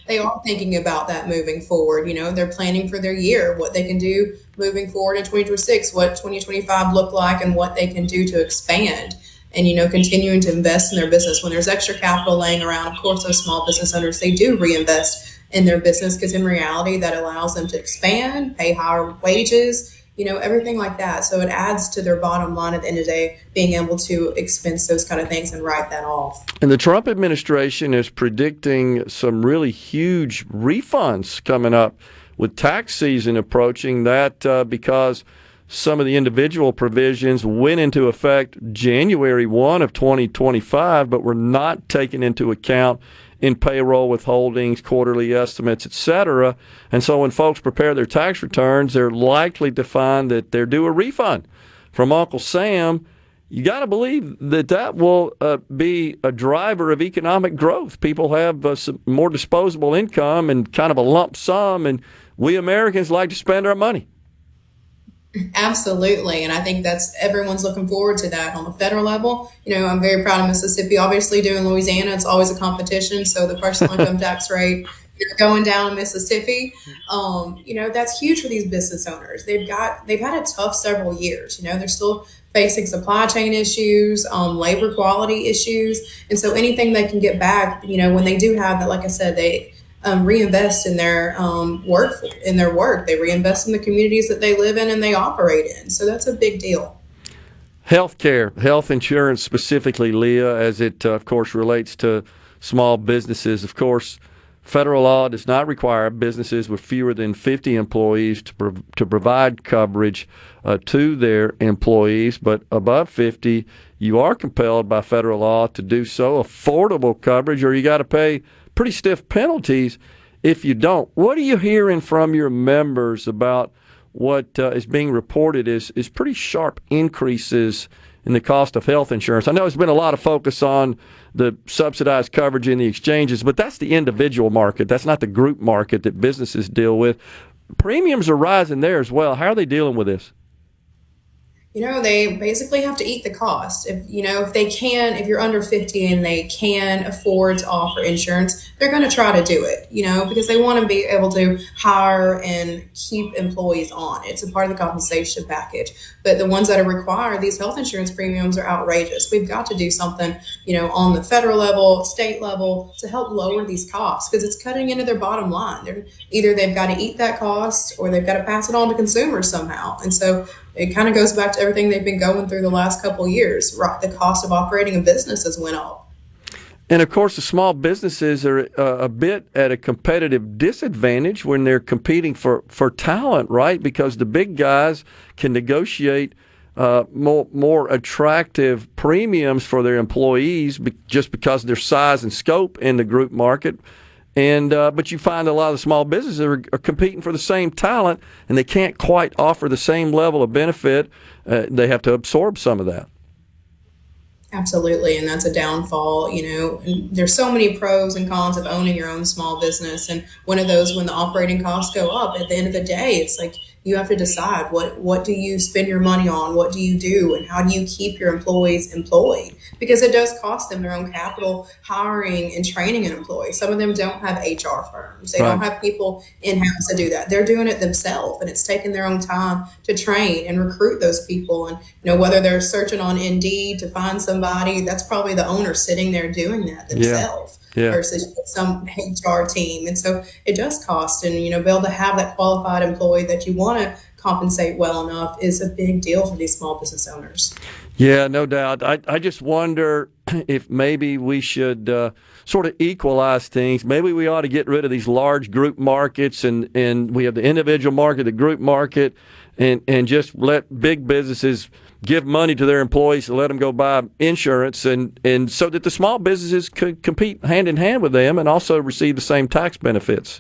they are thinking about that moving forward. They're planning for their year, what they can do moving forward in 2026, what 2025 look like, and what they can do to expand. and, continuing to invest in their business. When there's extra capital laying around, of course, those small business owners, they do reinvest in their business because in reality that allows them to expand, pay higher wages, everything like that. So it adds to their bottom line at the end of the day, being able to expense those kind of things and write that off. And the Trump administration is predicting some really huge refunds coming up with tax season approaching, that because some of the individual provisions went into effect January 1 of 2025, but were not taken into account in payroll withholdings, quarterly estimates, et cetera. And so when folks prepare their tax returns, they're likely to find that they're due a refund from Uncle Sam. You got to believe that will be a driver of economic growth. People have some more disposable income and kind of a lump sum, and we Americans like to spend our money. Absolutely. And I think everyone's looking forward to that on the federal level. I'm very proud of Mississippi. Obviously, doing Louisiana, it's always a competition. So the personal income tax rate going down in Mississippi, that's huge for these business owners. They've had a tough several years. They're still facing supply chain issues, labor quality issues. And so anything they can get back, when they do have that, like I said, they reinvest in their work. They reinvest in the communities that they live in and they operate in. So that's a big deal. Healthcare, health insurance specifically, Leah, as it, of course, relates to small businesses. Of course, federal law does not require businesses with fewer than 50 employees to provide coverage to their employees, but above 50, you are compelled by federal law to do so. Affordable coverage, or you got to pay pretty stiff penalties if you don't. What are you hearing from your members about what is being reported is pretty sharp increases in the cost of health insurance? I know there's been a lot of focus on the subsidized coverage in the exchanges, but that's the individual market. That's not the group market that businesses deal with. Premiums are rising there as well. How are they dealing with this? They basically have to eat the cost. If you're under 50 and they can afford to offer insurance, they're going to try to do it, because they want to be able to hire and keep employees on. It's a part of the compensation package. But the ones that are required, these health insurance premiums are outrageous. We've got to do something, on the federal level, state level, to help lower these costs, because it's cutting into their bottom line. Either they've got to eat that cost or they've got to pass it on to consumers somehow. And so it kind of goes back to everything they've been going through the last couple of years. Right, the cost of operating a business has went up. And, of course, the small businesses are a bit at a competitive disadvantage when they're competing for talent, right? Because the big guys can negotiate more attractive premiums for their employees just because of their size and scope in the group market. And but you find a lot of the small businesses are competing for the same talent, and they can't quite offer the same level of benefit. They have to absorb some of that. Absolutely, and that's a downfall. And there's so many pros and cons of owning your own small business, and one of those, when the operating costs go up, at the end of the day, it's like you have to decide what do you spend your money on, what do you do, and how do you keep your employees employed, because it does cost them their own capital hiring and training an employee. Some of them don't have HR firms. They don't have people in-house to do that. They're doing it themselves, and it's taking their own time to train and recruit those people. And whether they're searching on Indeed to find somebody, that's probably the owner sitting there doing that themselves. Yeah. Versus some HR team. And so it does cost, and be able to have that qualified employee that you want to compensate well enough is a big deal for these small business owners. Yeah, no doubt. I just wonder if maybe we should sort of equalize things. Maybe we ought to get rid of these large group markets, and we have the individual market, the group market, and just let big businesses give money to their employees and let them go buy insurance, and so that the small businesses could compete hand in hand with them and also receive the same tax benefits.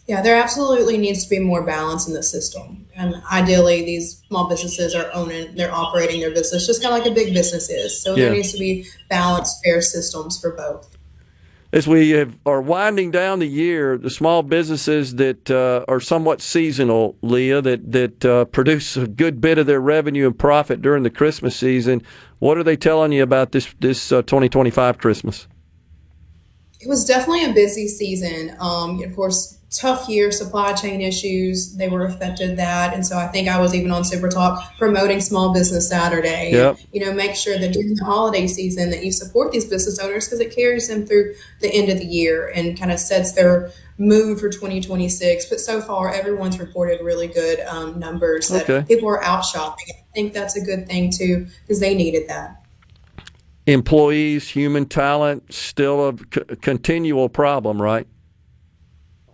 Yeah, there absolutely needs to be more balance in the system. And ideally, these small businesses they're operating their business just kind of like a big business is. So there needs to be balanced, fair systems for both. As we are winding down the year, the small businesses that are somewhat seasonal, Leah, that produce a good bit of their revenue and profit during the Christmas season, what are they telling you about this 2025 Christmas? It was definitely a busy season. Of course, tough year, supply chain issues, they were affected that. And so I think I was even on SuperTalk promoting Small Business Saturday. Yep. And, make sure that during the holiday season that you support these business owners because it carries them through the end of the year and kind of sets their mood for 2026. But so far, everyone's reported really good numbers that people are out shopping. I think that's a good thing, too, because they needed that. Employees, human talent, still a continual problem, right?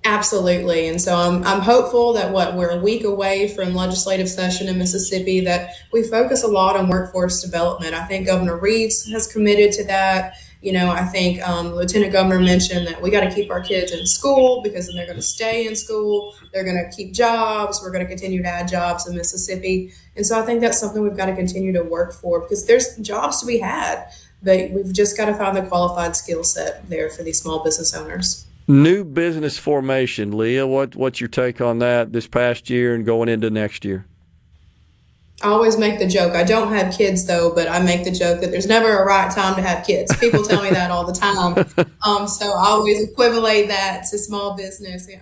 Absolutely. And so I'm hopeful that we're a week away from legislative session in Mississippi, that we focus a lot on workforce development. I think Governor Reeves has committed to that. I think Lieutenant Governor mentioned that we got to keep our kids in school because then they're going to stay in school. They're going to keep jobs. We're going to continue to add jobs in Mississippi. And so I think that's something we've got to continue to work for because there's jobs to be had, but we've just got to find the qualified skill set there for these small business owners. New business formation, Leah. What's your take on that this past year and going into next year? I always make the joke. I don't have kids though, but I make the joke that there's never a right time to have kids. People tell me that all the time. So I always equivalate that to small business and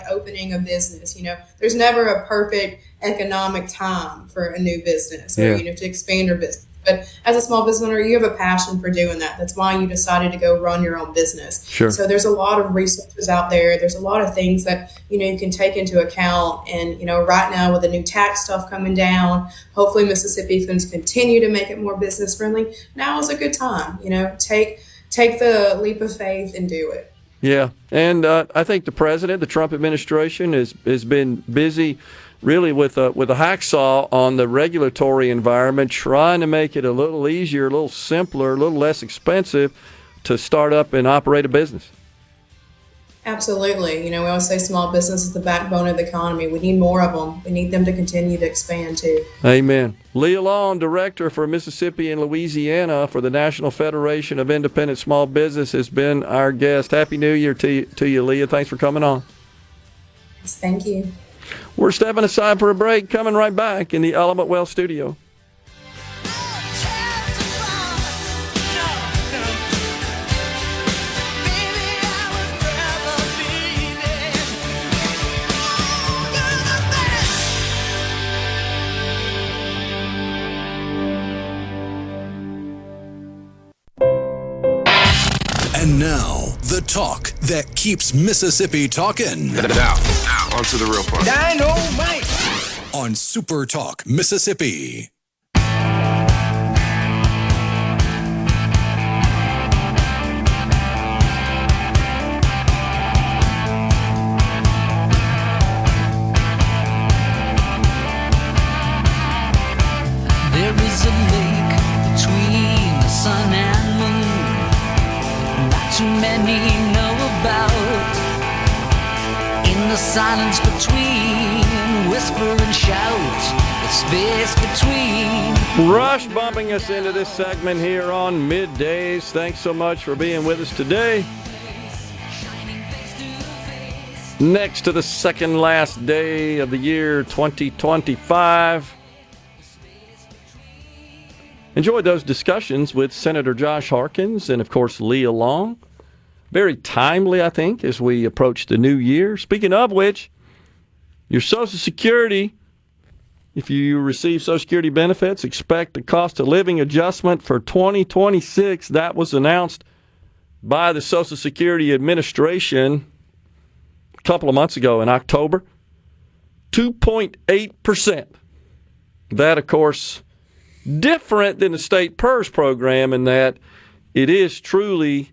opening a business. There's never a perfect economic time for a new business or to expand your business. But as a small business owner, you have a passion for doing that. That's why you decided to go run your own business. Sure. So there's a lot of resources out there. There's a lot of things that, you can take into account. And, right now with the new tax stuff coming down, hopefully Mississippi can continue to make it more business friendly. Now is a good time, take the leap of faith and do it. Yeah. And I think the Trump administration has been busy really with a hacksaw on the regulatory environment, trying to make it a little easier, a little simpler, a little less expensive to start up and operate a business. Absolutely. We always say small business is the backbone of the economy. We need more of them. We need them to continue to expand too. Amen. Leah Long, Director for Mississippi and Louisiana for the National Federation of Independent Small Business, has been our guest. Happy New Year to you, Leah. Thanks for coming on. Yes, thank you. We're stepping aside for a break, coming right back in the Element Well studio. And now, the talk that keeps Mississippi talking. Now, on to the real part. Dynamite! On SuperTalk, Mississippi. There is a lake between the sun and moon, not too many know about. In the silence between whisper and shout, the space between. Rush bumping us into this segment here on Middays. Thanks so much for being with us today. Next to the second last day of the year 2025. Enjoyed those discussions with Senator Josh Harkins and, of course, Leah Long. Very timely, I think, as we approach the new year. Speaking of which, your Social Security, if you receive Social Security benefits, expect the cost of living adjustment for 2026. That was announced by the Social Security Administration a couple of months ago in October. 2.8%. That, of course, different than the state PERS program in that it is truly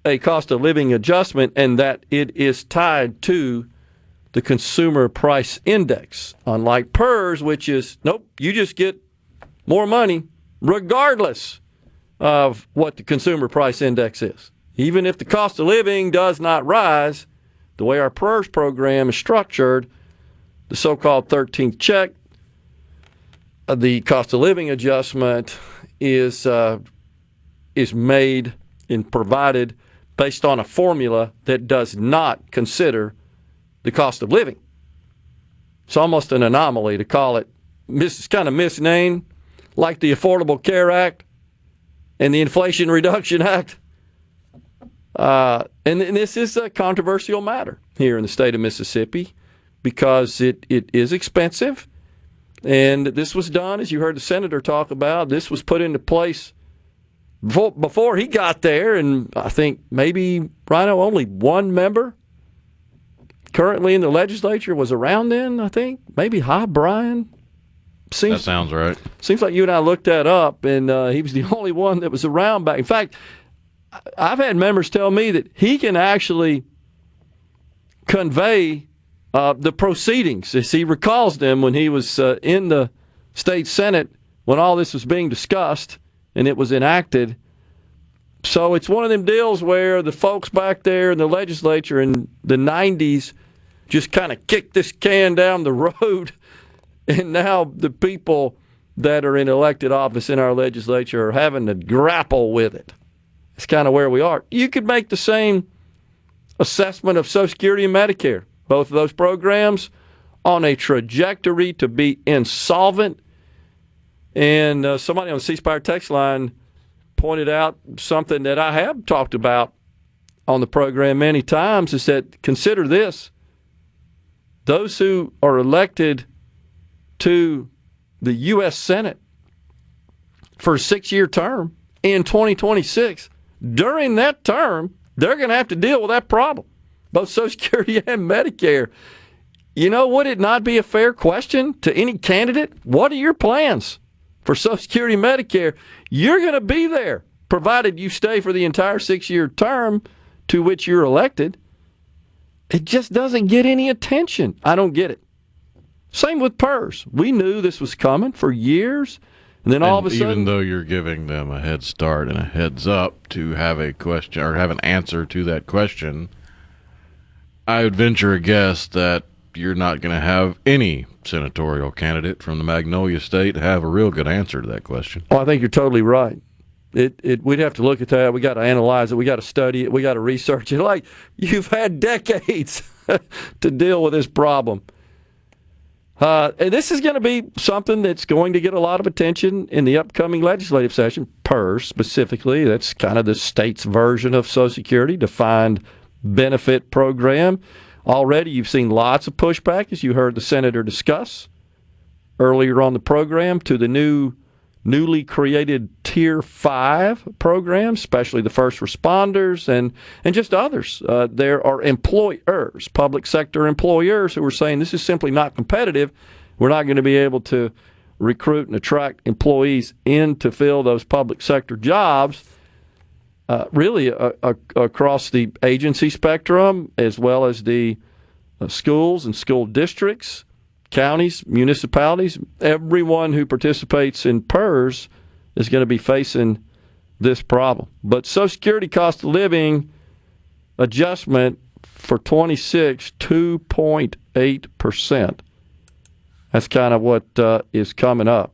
a cost of living adjustment and that it is tied to the consumer price index. Unlike PERS, which is, nope, you just get more money regardless of what the consumer price index is. Even if the cost of living does not rise, the way our PERS program is structured, the so-called 13th check, the cost of living adjustment is made and provided based on a formula that does not consider the cost of living. It's almost an anomaly to call it. It's kind of misnamed, like the Affordable Care Act and the Inflation Reduction Act. And this is a controversial matter here in the state of Mississippi because it is expensive. And this was done, as you heard the senator talk about, this was put into place before he got there. And I think maybe, Rhino, only one member currently in the legislature was around then, I think. Maybe Brian. That sounds right. Seems like you and I looked that up, and he was the only one that was around back. In fact, I've had members tell me that he can actually convey the proceedings, as he recalls them when he was in the state Senate when all this was being discussed and it was enacted. So it's one of them deals where the folks back there in the legislature in the 90s just kind of kicked this can down the road, and now the people that are in elected office in our legislature are having to grapple with it. It's kind of where we are. You could make the same assessment of Social Security and Medicare, both of those programs on a trajectory to be insolvent. And somebody on the C Spire text line pointed out something that I have talked about on the program many times, is that consider this. Those who are elected to the U.S. Senate for a 6-year term in 2026, during that term, they're going to have to deal with that problem, both Social Security and Medicare. You know, would it not be a fair question to any candidate? What are your plans for Social Security and Medicare? You're going to be there, provided you stay for the entire 6-year term to which you're elected. It just doesn't get any attention. I don't get it. Same with PERS. We knew this was coming for years, and then all of a sudden, even though you're giving them a head start and a heads up to have a question or have an answer to that question, I would venture a guess that you're not going to have any senatorial candidate from the Magnolia State have a real good answer to that question. Oh, I think you're totally right. We'd have to look at that. We got to analyze it. We got to study it. We got to research it. Like, you've had decades to deal with this problem. And this is going to be something that's going to get a lot of attention in the upcoming legislative session, PERS specifically. That's kind of the state's version of Social Security, defined benefit program. Already you've seen lots of pushback, as you heard the senator discuss earlier on the program, to the newly created Tier 5 program, especially the first responders and just others. There are employers, public sector employers, who are saying this is simply not competitive. We're not going to be able to recruit and attract employees in to fill those public sector jobs, really across the agency spectrum, as well as the schools and school districts, counties, municipalities. Everyone who participates in PERS is going to be facing this problem. But Social Security cost of living adjustment for 26, 2.8%. That's kind of what is coming up.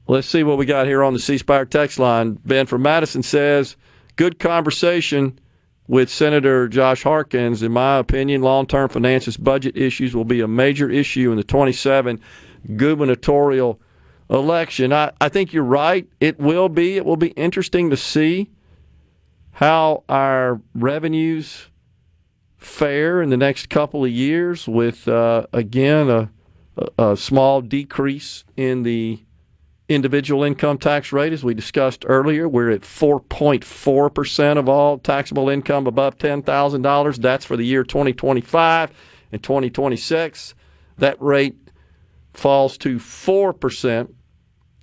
Let's see what we got here on the C Spire text line. Ben from Madison says, good conversation with Senator Josh Harkins. In my opinion, long-term finances budget issues will be a major issue in the 27 gubernatorial election. I think you're right. It will be. It will be interesting to see how our revenues fare in the next couple of years with, again, a small decrease in the individual income tax rate. As we discussed earlier, we're at 4.4% of all taxable income above $10,000. That's for the year 2025 and 2026. That rate falls to 4%.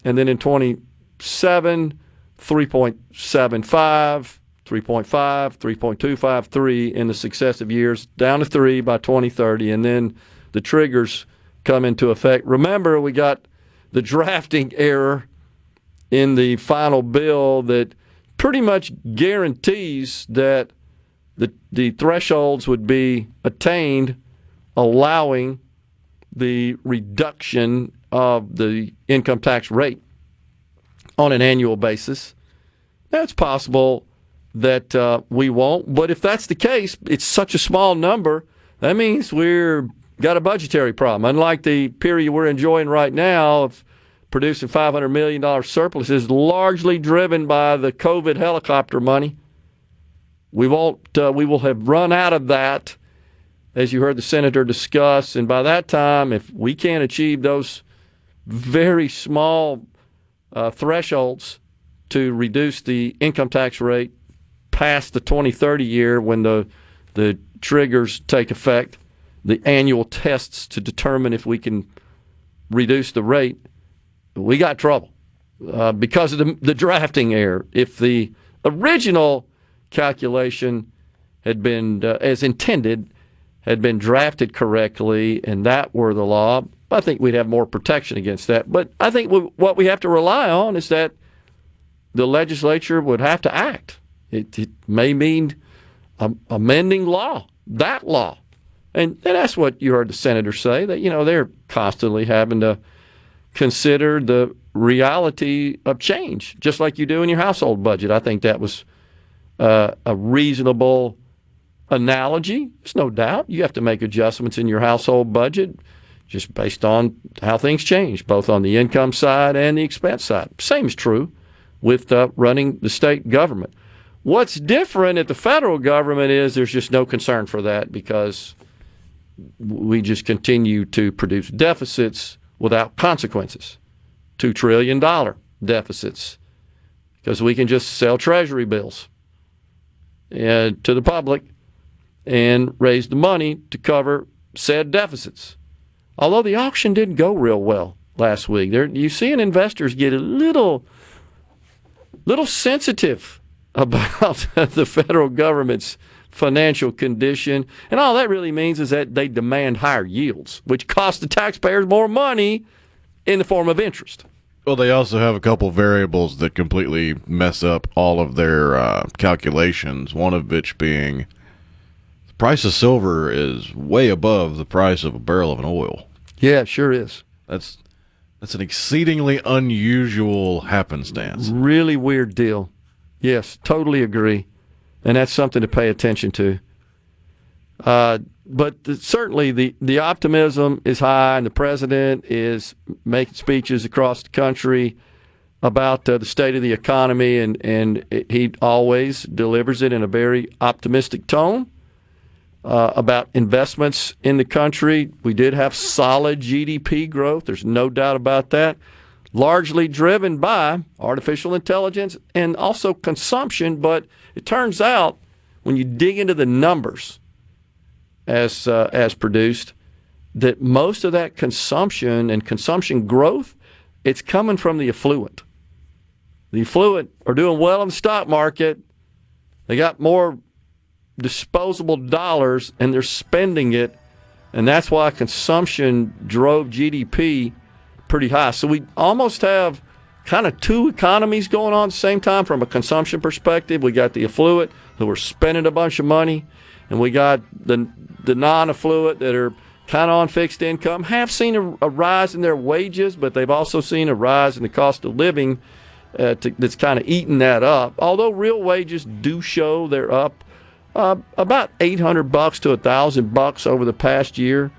And then in 27, 3.75, 3.5, 3.25, 3 in the successive years, down to 3 by 2030. And then the triggers come into effect. Remember, we got the drafting error in the final bill that pretty much guarantees that the thresholds would be attained, allowing the reduction of the income tax rate on an annual basis. Now, it's possible that we won't, but if that's the case, it's such a small number, that means we're got a budgetary problem. Unlike the period we're enjoying right now of producing $500 million surplus is largely driven by the COVID helicopter money. We will have run out of that, as you heard the senator discuss, and by that time, if we can't achieve those very small thresholds to reduce the income tax rate past the 2030 year when the triggers take effect, the annual tests to determine if we can reduce the rate, we got trouble because of the drafting error. If the original calculation had been, as intended, had been drafted correctly and that were the law, I think we'd have more protection against that. But I think what we have to rely on is that the legislature would have to act. It may mean amending that law. And that's what you heard the senator say, that, they're constantly having to consider the reality of change, just like you do in your household budget. I think that was a reasonable analogy. There's no doubt you have to make adjustments in your household budget just based on how things change, both on the income side and the expense side. Same is true with running the state government. What's different at the federal government is there's just no concern for that because we just continue to produce deficits without consequences, $2 trillion deficits, because we can just sell treasury bills to the public and raise the money to cover said deficits. Although the auction didn't go real well last week, you seeing investors get a little sensitive about the federal government's financial condition, and all that really means is that they demand higher yields, which cost the taxpayers more money in the form of interest. Well, they also have a couple variables that completely mess up all of their calculations, one of which being the price of silver is way above the price of a barrel of an oil. Yeah, it sure is. That's an exceedingly unusual happenstance. Really weird deal. Yes, totally agree. And that's something to pay attention to. But certainly the optimism is high, and the president is making speeches across the country about the state of the economy, and he always delivers it in a very optimistic tone about investments in the country. We did have solid GDP growth. There's no doubt about that. Largely driven by artificial intelligence and also consumption, but it turns out when you dig into the numbers as produced, that most of that consumption and consumption growth, it's coming from the affluent. The affluent are doing well in the stock market. They got more disposable dollars and they're spending it, and that's why consumption drove GDP pretty high. So we almost have kind of two economies going on at the same time from a consumption perspective. We got the affluent who are spending a bunch of money, and we got the non-affluent that are kind of on fixed income, have seen a rise in their wages, but they've also seen a rise in the cost of living that's kind of eating that up. Although real wages do show they're up about $800 to $1,000 over the past year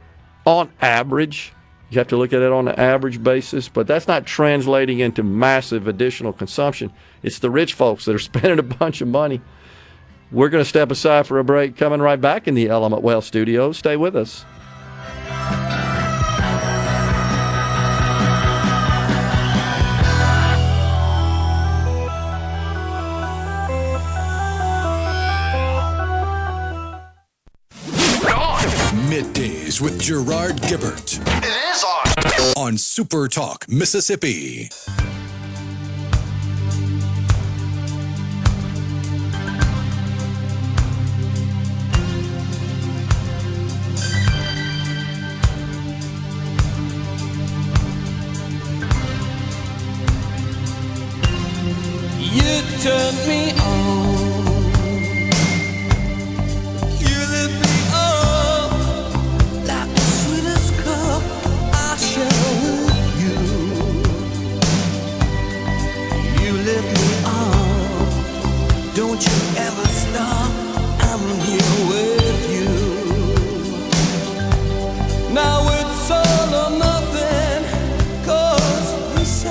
on average. You have to look at it on an average basis, but that's not translating into massive additional consumption. It's the rich folks that are spending a bunch of money. We're going to step aside for a break. Coming right back in the Element Wealth Studios. Stay with us. Middays with Gerard Gibert. It is on. On SuperTalk, Mississippi. You turned me on. You lit me up like the sweetest cup I share with you. You lift me up. Don't you ever stop. I'm here with you. Now it's all or nothing, 'cause we say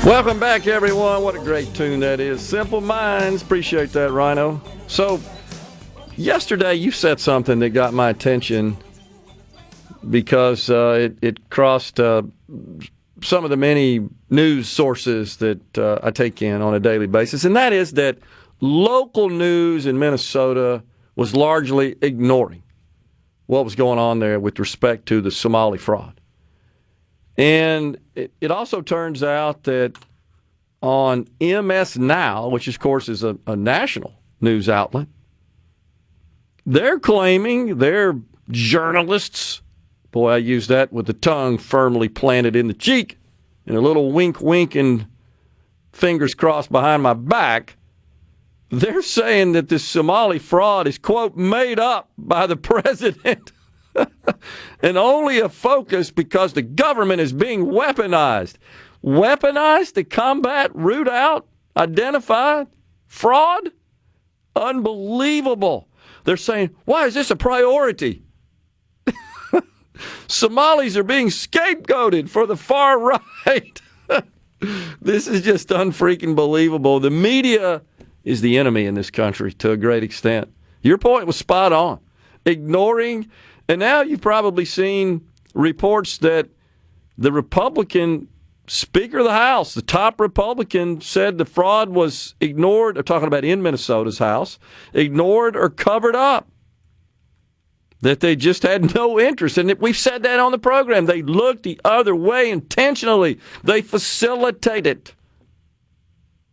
Welcome back, everyone. What a great tune that is. Simple Minds. Appreciate that, Rhino. So, yesterday you said something that got my attention because it crossed some of the many news sources that I take in on a daily basis, and that is that local news in Minnesota was largely ignoring what was going on there with respect to the Somali fraud. And it also turns out that on MS Now, which of course is a national news outlet, they're claiming, their journalists, boy, I use that with the tongue firmly planted in the cheek and a little wink and fingers crossed behind my back, they're saying that this Somali fraud is, quote, made up by the president and only a focus because the government is being weaponized. Weaponized to combat, root out, identify fraud? Unbelievable. They're saying, why is this a priority? Somalis are being scapegoated for the far right. This is just unfreaking believable. The media is the enemy in this country to a great extent. Your point was spot on. Ignoring, and now you've probably seen reports that the Republican Speaker of the House, the top Republican, said the fraud was ignored. I'm talking about in Minnesota's House, ignored or covered up. That they just had no interest. And we've said that on the program. They looked the other way intentionally. They facilitate it.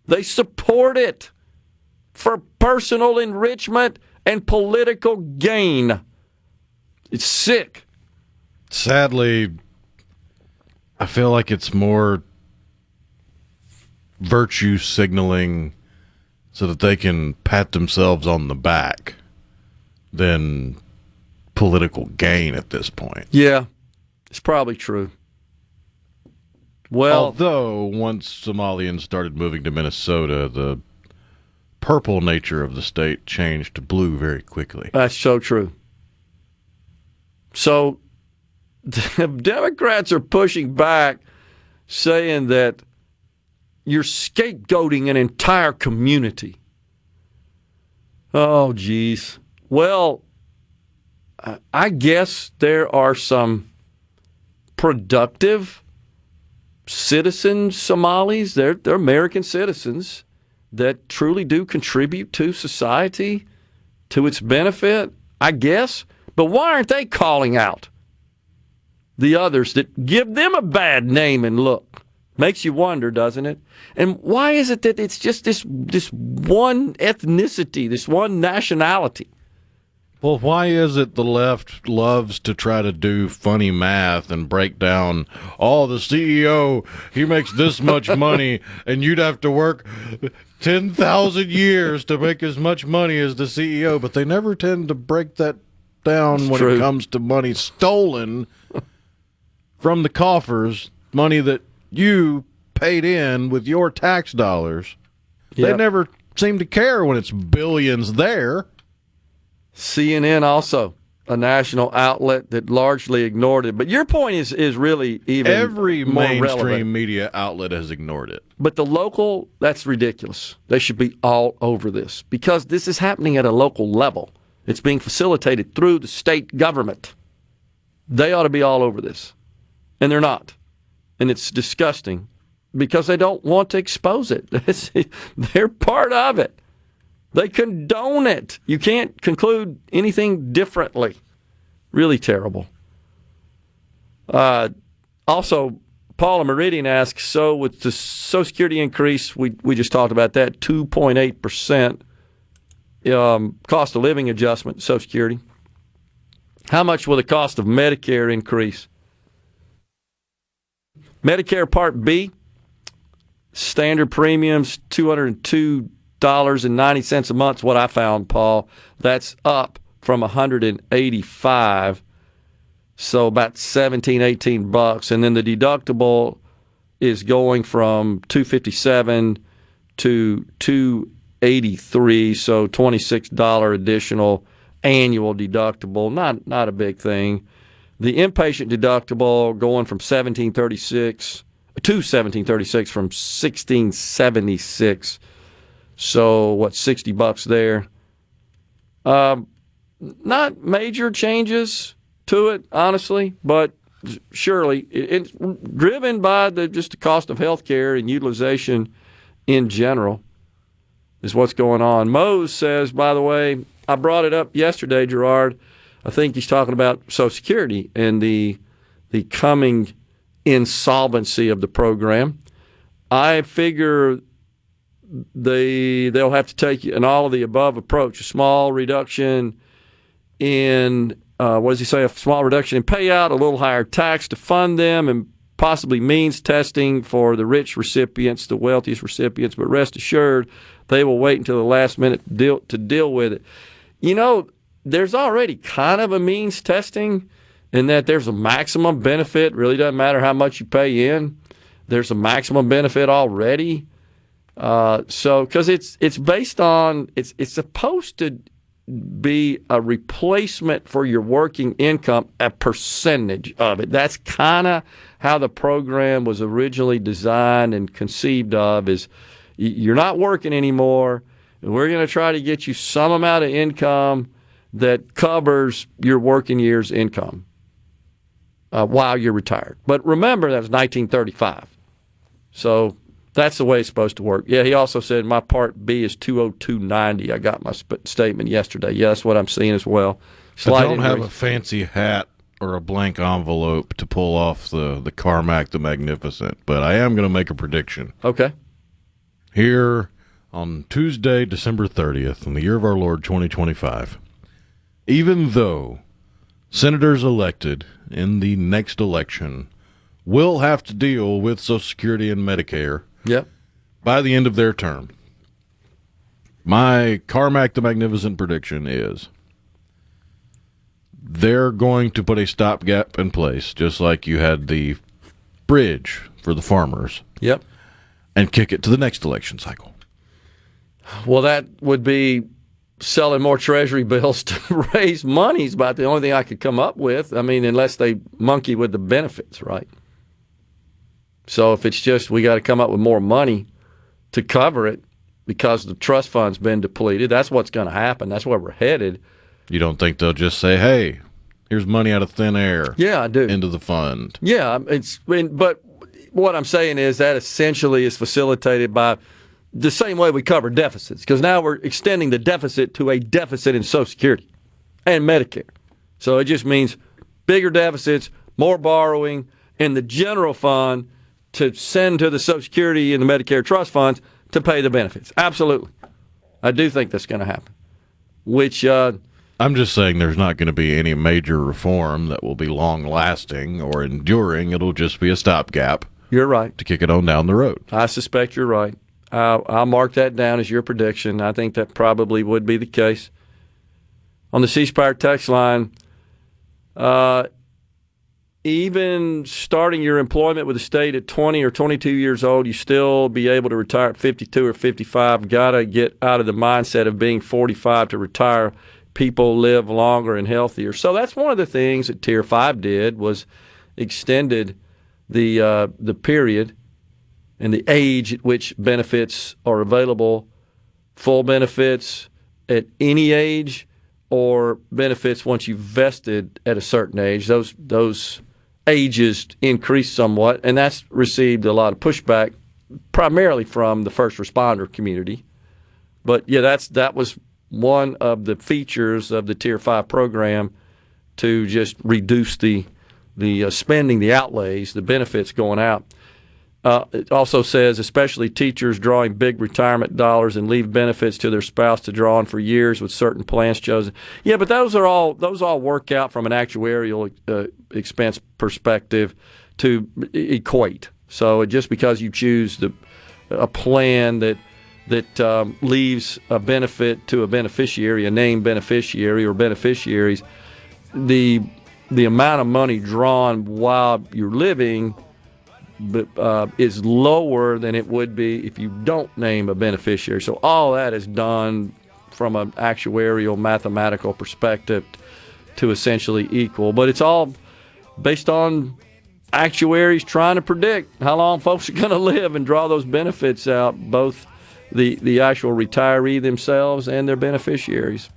They support it for personal enrichment and political gain. It's sick. Sadly, I feel like it's more virtue signaling so that they can pat themselves on the back than political gain at this point. Yeah, it's probably true. Well, although once Somalians started moving to Minnesota, the purple nature of the state changed to blue very quickly. That's so true. So the Democrats are pushing back, saying that you're scapegoating an entire community. Oh, geez. Well, I guess there are some productive citizen Somalis. They're American citizens that truly do contribute to society, to its benefit, I guess. But why aren't they calling out the others that give them a bad name and look? Makes you wonder, doesn't it? And why is it that it's just this one ethnicity, this one nationality? Well, why is it the left loves to try to do funny math and break down, oh, the CEO, he makes this much money, and you'd have to work 10,000 years to make as much money as the CEO, but they never tend to break that down when it comes to money stolen from the coffers, money that you paid in with your tax dollars. Yep. They never seem to care when it's billions there. CNN also, a national outlet that largely ignored it. But your point is really even every more mainstream relevant. Media outlet has ignored it. But the local, that's ridiculous. They should be all over this because this is happening at a local level. It's being facilitated through the state government. They ought to be all over this. And they're not. And it's disgusting because they don't want to expose it. They're part of it. They condone it. You can't conclude anything differently. Really terrible. Also, Paula Meridian asks, so with the Social Security increase, we just talked about that, 2.8% cost of living adjustment, Social Security. How much will the cost of Medicare increase? Medicare Part B, standard premiums, $202.90 a month is what I found, Paul. That's up from $185, so about $17, $18. And then the deductible is going from $257 to $283, so $26 additional annual deductible. Not a big thing. The inpatient deductible going from $1,736 to 1736 from 1676. So what, $60 there? Not major changes to it, honestly, but surely it's driven by just the cost of health care and utilization in general is what's going on. Mose says, by the way, I brought it up yesterday, Gerard. I think he's talking about Social Security and the coming insolvency of the program. I figure they'll have to take an all of the above approach, a small reduction in what does he say? A small reduction in payout, a little higher tax to fund them, and possibly means testing for the rich recipients, the wealthiest recipients. But rest assured, they will wait until the last minute to deal with it. You know, there's already kind of a means testing in that there's a maximum benefit. Really doesn't matter how much you pay in. There's a maximum benefit already. So because it's based on it's supposed to be a replacement for your working income, a percentage of it. That's kind of how the program was originally designed and conceived of, is you're not working anymore, and we're going to try to get you some amount of income that covers your working year's income while you're retired. But remember, that was 1935. So that's the way it's supposed to work. Yeah, he also said my Part B is 202.90. I got my statement yesterday. Yeah, that's what I'm seeing as well. I don't have a fancy hat or a blank envelope to pull off the Carmack the Magnificent, but I am going to make a prediction. Okay. Here on Tuesday, December 30th, in the year of our Lord 2025, even though senators elected in the next election will have to deal with Social Security and Medicare, yep, by the end of their term, my Carmack the Magnificent prediction is they're going to put a stopgap in place, just like you had the bridge for the farmers. Yep. And kick it to the next election cycle. Well, that would be selling more treasury bills to raise money is about the only thing I could come up with. I mean, unless they monkey with the benefits, right? So if it's just we got to come up with more money to cover it because the trust fund's been depleted, that's what's going to happen. That's where we're headed. You don't think they'll just say, hey, here's money out of thin air. Yeah, I do. Into the fund. Yeah, but what I'm saying is that essentially is facilitated by the same way we cover deficits, because now we're extending the deficit to a deficit in Social Security and Medicare. So it just means bigger deficits, more borrowing in the general fund to send to the Social Security and the Medicare trust funds to pay the benefits. Absolutely. I do think that's going to happen, which I'm just saying there's not going to be any major reform that will be long-lasting or enduring. It'll just be a stopgap. You're right. To kick it on down the road. I suspect you're right. I'll mark that down as your prediction. I think that probably would be the case. On the C Spire text line, even starting your employment with the state at 20 or 22 years old, you still be able to retire at 52 or 55. Got to get out of the mindset of being 45 to retire. People live longer and healthier. So that's one of the things that Tier 5 did, was extended the period and the age at which benefits are available, full benefits at any age or benefits once you've vested at a certain age. Those ages increase somewhat, and that's received a lot of pushback, primarily from the first responder community. But yeah, that was one of the features of the Tier 5 program, to just reduce the spending, the outlays, the benefits going out. It also says, especially teachers drawing big retirement dollars and leave benefits to their spouse to draw on for years with certain plans chosen. Yeah, but those all work out from an actuarial expense perspective to equate. So just because you choose a plan that leaves a benefit to a beneficiary, a named beneficiary or beneficiaries, the amount of money drawn while you're living is lower than it would be if you don't name a beneficiary. So all that is done from an actuarial mathematical perspective to essentially equal. But it's all based on actuaries trying to predict how long folks are going to live and draw those benefits out, both the actual retiree themselves and their beneficiaries.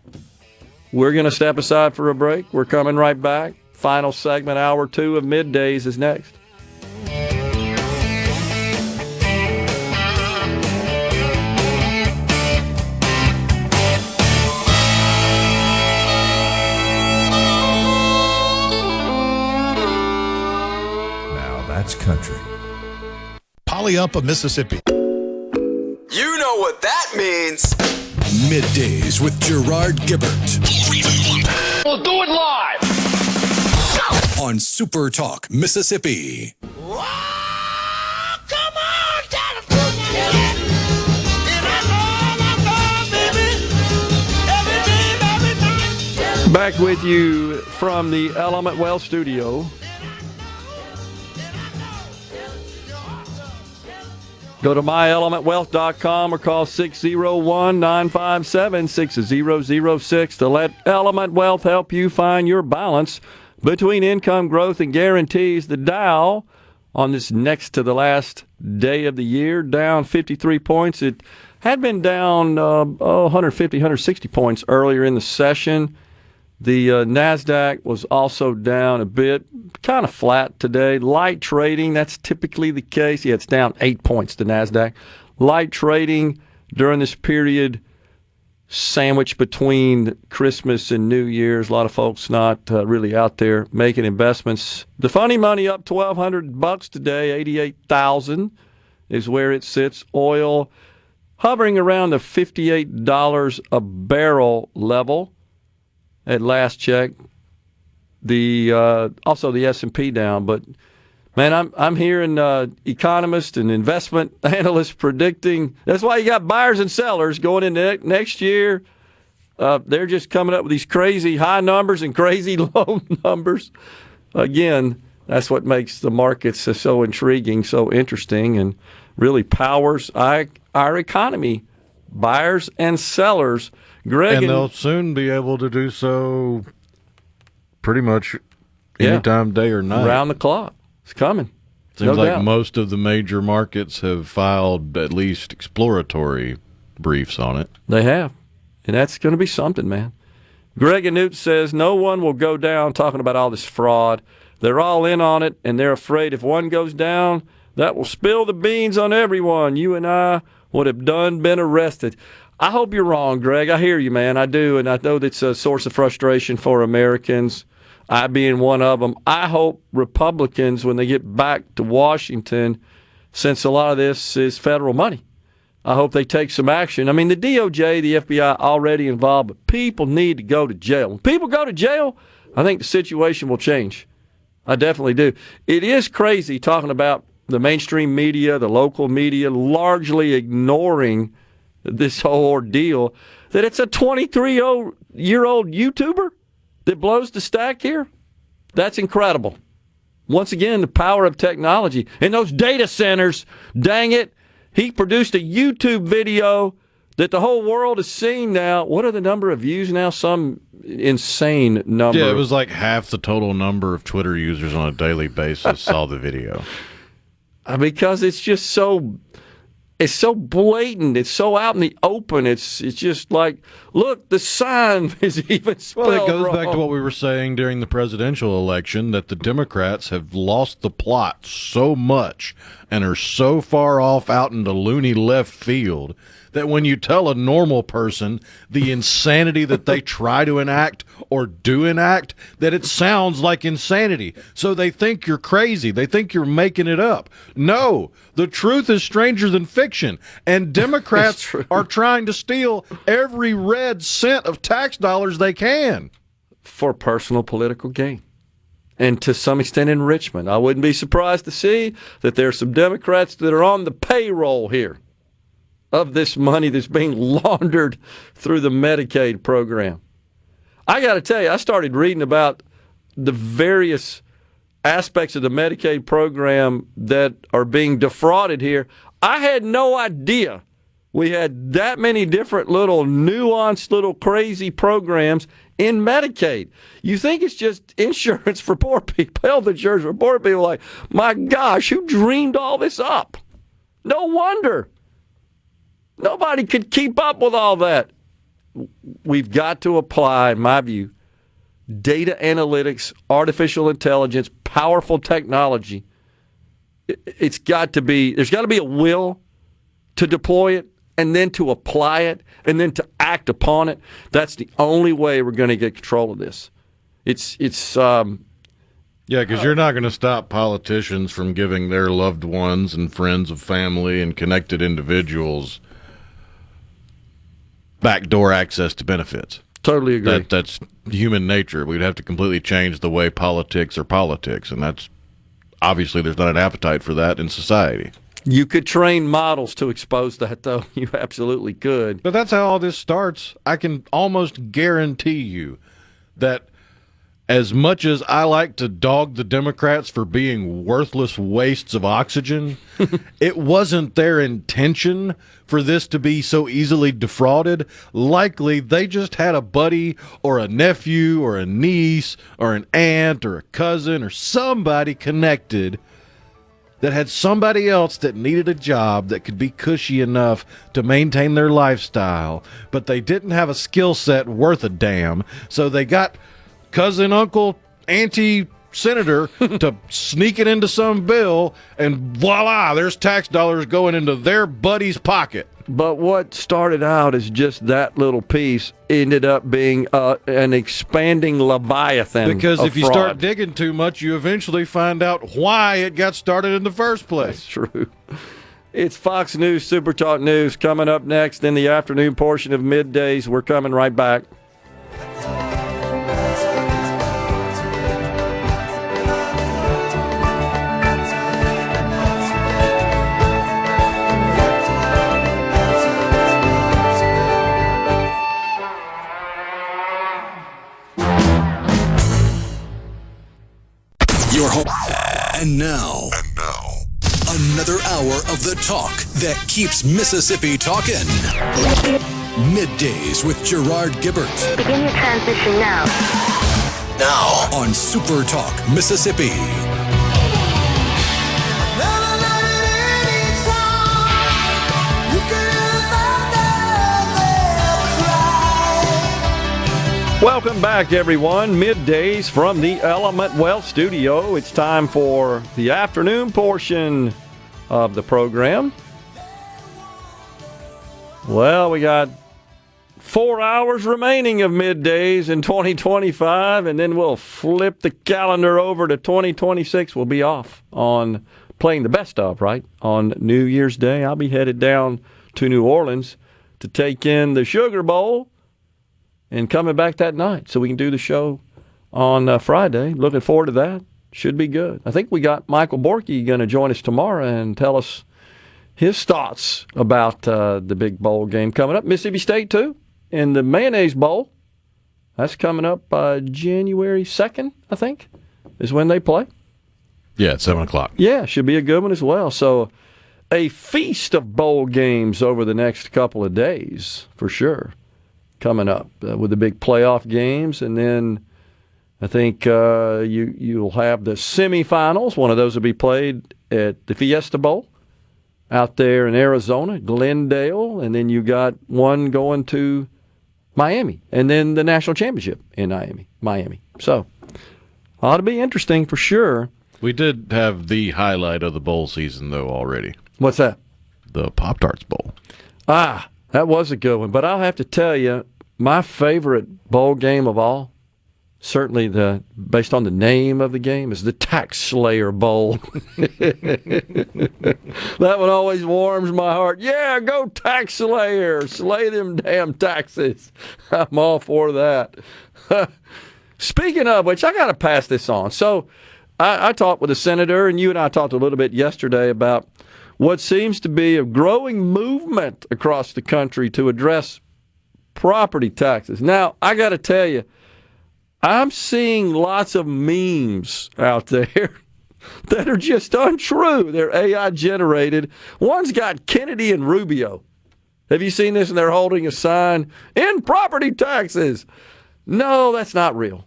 We're going to step aside for a break. We're coming right back. Final segment, hour 2 of Middays is next. That's country. Polyumpa, Mississippi. You know what that means. Middays with Gerard Gibert. We'll do it live. On SuperTalk, Mississippi. Come on, California. Back with you from the Element Wealth Studio. Go to myelementwealth.com or call 601-957-6006 to let Element Wealth help you find your balance between income growth and guarantees. The Dow on this next to the last day of the year, down 53 points. It had been down 150, 160 points earlier in the session. The NASDAQ was also down a bit, kind of flat today. Light trading, that's typically the case. Yeah, it's down 8 points, the NASDAQ. Light trading during this period, sandwiched between Christmas and New Year's. A lot of folks not really out there making investments. The funny money up $1,200 today, 88,000 is where it sits. Oil hovering around the $58 a barrel level. At last check, also the S&P down. But man, I'm hearing economists and investment analysts predicting. That's why you got buyers and sellers going into next year. They're just coming up with these crazy high numbers and crazy low numbers. Again, that's what makes the markets so intriguing, so interesting, and really powers our economy. Buyers and sellers. Greg, and they'll soon be able to do so pretty much anytime, day or night. Around the clock. It's coming. Seems no like doubt. most of the major markets have filed at least exploratory briefs on it. They have. And that's going to be something, man. Greg and Newt says no one will go down talking about all this fraud. They're all in on it, and they're afraid if one goes down, that will spill the beans on everyone. You and I would have been arrested. I hope you're wrong, Greg. I hear you, man. I do, and I know that's a source of frustration for Americans, I being one of them. I hope Republicans, when they get back to Washington, since a lot of this is federal money, I hope they take some action. I mean, the DOJ, the FBI already involved, but people need to go to jail. When people go to jail, I think the situation will change. I definitely do. It is crazy talking about the mainstream media, the local media, largely ignoring this whole ordeal, that it's a 23-year-old YouTuber that blows the stack here. That's incredible. Once again, the power of technology. And those data centers, dang it, he produced a YouTube video that the whole world is seeing now. What are the number of views now? Some insane number. Yeah, it was like half the total number of Twitter users on a daily basis saw the video. Because it's just so blatant. It's so out in the open. It's just like, look, the sign is even spelled Well, it goes wrong. back to what we were saying during the presidential election, that the Democrats have lost the plot so much and are so far off out into loony left field that when you tell a normal person the insanity that they try to enact or do enact, that it sounds like insanity. So they think you're crazy. They think you're making it up. No, the truth is stranger than fiction. And Democrats are trying to steal every red cent of tax dollars they can. For personal political gain. And to some extent enrichment. I wouldn't be surprised to see that there are some Democrats that are on the payroll here of this money that's being laundered through the Medicaid program. I got to tell you, I started reading about the various aspects of the Medicaid program that are being defrauded here. I had no idea we had that many different little nuanced, little crazy programs in Medicaid. You think it's just insurance for poor people, health insurance for poor people. Like, my gosh, who dreamed all this up? No wonder. Nobody could keep up with all that. We've got to apply, in my view, data analytics, artificial intelligence, powerful technology. There's got to be a will to deploy it, and then to apply it, and then to act upon it. That's the only way we're going to get control of this. Yeah, because you're not going to stop politicians from giving their loved ones and friends of family and connected individuals backdoor access to benefits. Totally agree. That's human nature. We'd have to completely change the way politics are politics, and that's obviously there's not an appetite for that in society. You could train models to expose that, though. You absolutely could. But that's how all this starts. I can almost guarantee you that as much as I like to dog the Democrats for being worthless wastes of oxygen, it wasn't their intention for this to be so easily defrauded. Likely they just had a buddy or a nephew or a niece or an aunt or a cousin or somebody connected that had somebody else that needed a job that could be cushy enough to maintain their lifestyle, but they didn't have a skill set worth a damn, so they got cousin, uncle, auntie, senator to sneak it into some bill, and voila, there's tax dollars going into their buddy's pocket. But what started out as just that little piece ended up being an expanding leviathan. Because if you fraud. start digging too much, you eventually find out why it got started in the first place. That's true. It's Fox News, SuperTalk News coming up next in the afternoon portion of Middays. We're coming right back. Your home. And now, another hour of the talk that keeps Mississippi talking. Middays with Gerard Gibert. Begin your transition now. Now on Super Talk, Mississippi. Welcome back, everyone. Middays from the Element Wealth Studio. It's time for the afternoon portion of the program. Well, we got 4 hours remaining of Middays in 2025, and then we'll flip the calendar over to 2026. We'll be off on playing the best of, right? On New Year's Day, I'll be headed down to New Orleans to take in the Sugar Bowl and coming back that night so we can do the show on Friday. Looking forward to that. Should be good. I think we got Michael Borky going to join us tomorrow and tell us his thoughts about the big bowl game coming up. Mississippi State, too, in the Mayonnaise Bowl. That's coming up January 2nd, I think, is when they play. Yeah, at 7 o'clock. Yeah, should be a good one as well. So a feast of bowl games over the next couple of days, for sure, coming up with the big playoff games. And then I think you'll have the semifinals. One of those will be played at the Fiesta Bowl out there in Arizona, Glendale. And then you got one going to Miami. And then the national championship in Miami. So ought to be interesting for sure. We did have the highlight of the bowl season, though, already. What's that? The Pop-Tarts Bowl. Ah, that was a good one. But I'll have to tell you, my favorite bowl game of all, certainly based on the name of the game, is the Tax Slayer Bowl. That one always warms my heart. Yeah, go Tax Slayer. Slay them damn taxes. I'm all for that. Speaking of which, I got to pass this on. So I talked with a senator, and you and I talked a little bit yesterday about what seems to be a growing movement across the country to address property taxes. Now, I got to tell you, I'm seeing lots of memes out there that are just untrue. They're AI generated. One's got Kennedy and Rubio. Have you seen this? And they're holding a sign, "In property taxes." No, that's not real.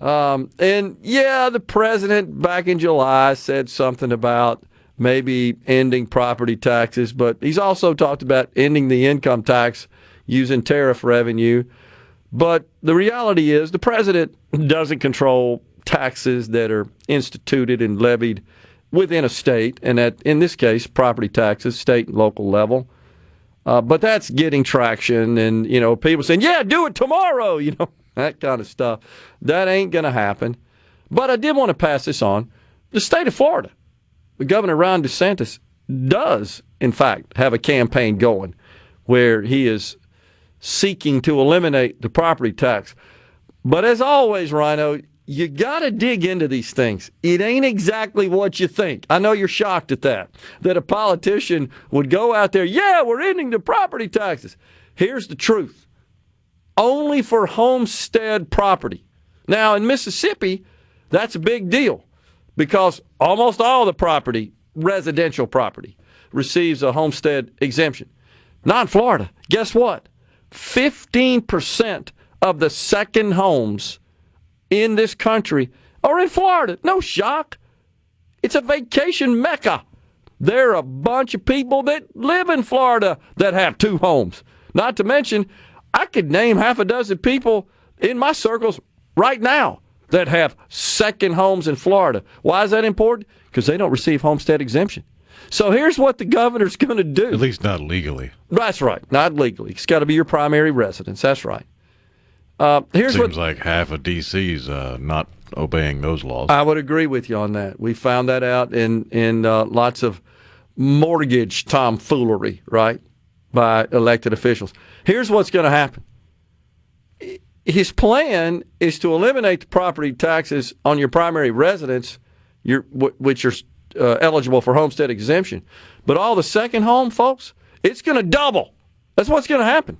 And yeah, the president back in July said something about maybe ending property taxes, but he's also talked about ending the income tax using tariff revenue. But the reality is the president doesn't control taxes that are instituted and levied within a state, and that, in this case, property taxes, state and local level. But that's getting traction, and, people saying, yeah, do it tomorrow, that kind of stuff. That ain't going to happen. But I did want to pass this on. The state of Florida, the Governor Ron DeSantis does, in fact, have a campaign going where he is seeking to eliminate the property tax. But as always, Rhino, you got to dig into these things. It ain't exactly what you think. I know you're shocked at that a politician would go out there, yeah, we're ending the property taxes. Here's the truth. Only for homestead property. Now, in Mississippi, that's a big deal because almost all the property, residential property, receives a homestead exemption. Not in Florida. Guess what? 15% of the second homes in this country are in Florida. No shock. It's a vacation mecca. There are a bunch of people that live in Florida that have two homes. Not to mention, I could name half a dozen people in my circles right now that have second homes in Florida. Why is that important? Because they don't receive homestead exemption. So here's what the governor's going to do. At least not legally. That's right. Not legally. It's got to be your primary residence. That's right. Seems like half of D.C.'s not obeying those laws. I would agree with you on that. We found that out in lots of mortgage tomfoolery, right, by elected officials. Here's what's going to happen. His plan is to eliminate the property taxes on your primary residence, which are eligible for homestead exemption. But all the second home, folks, it's going to double. That's what's going to happen.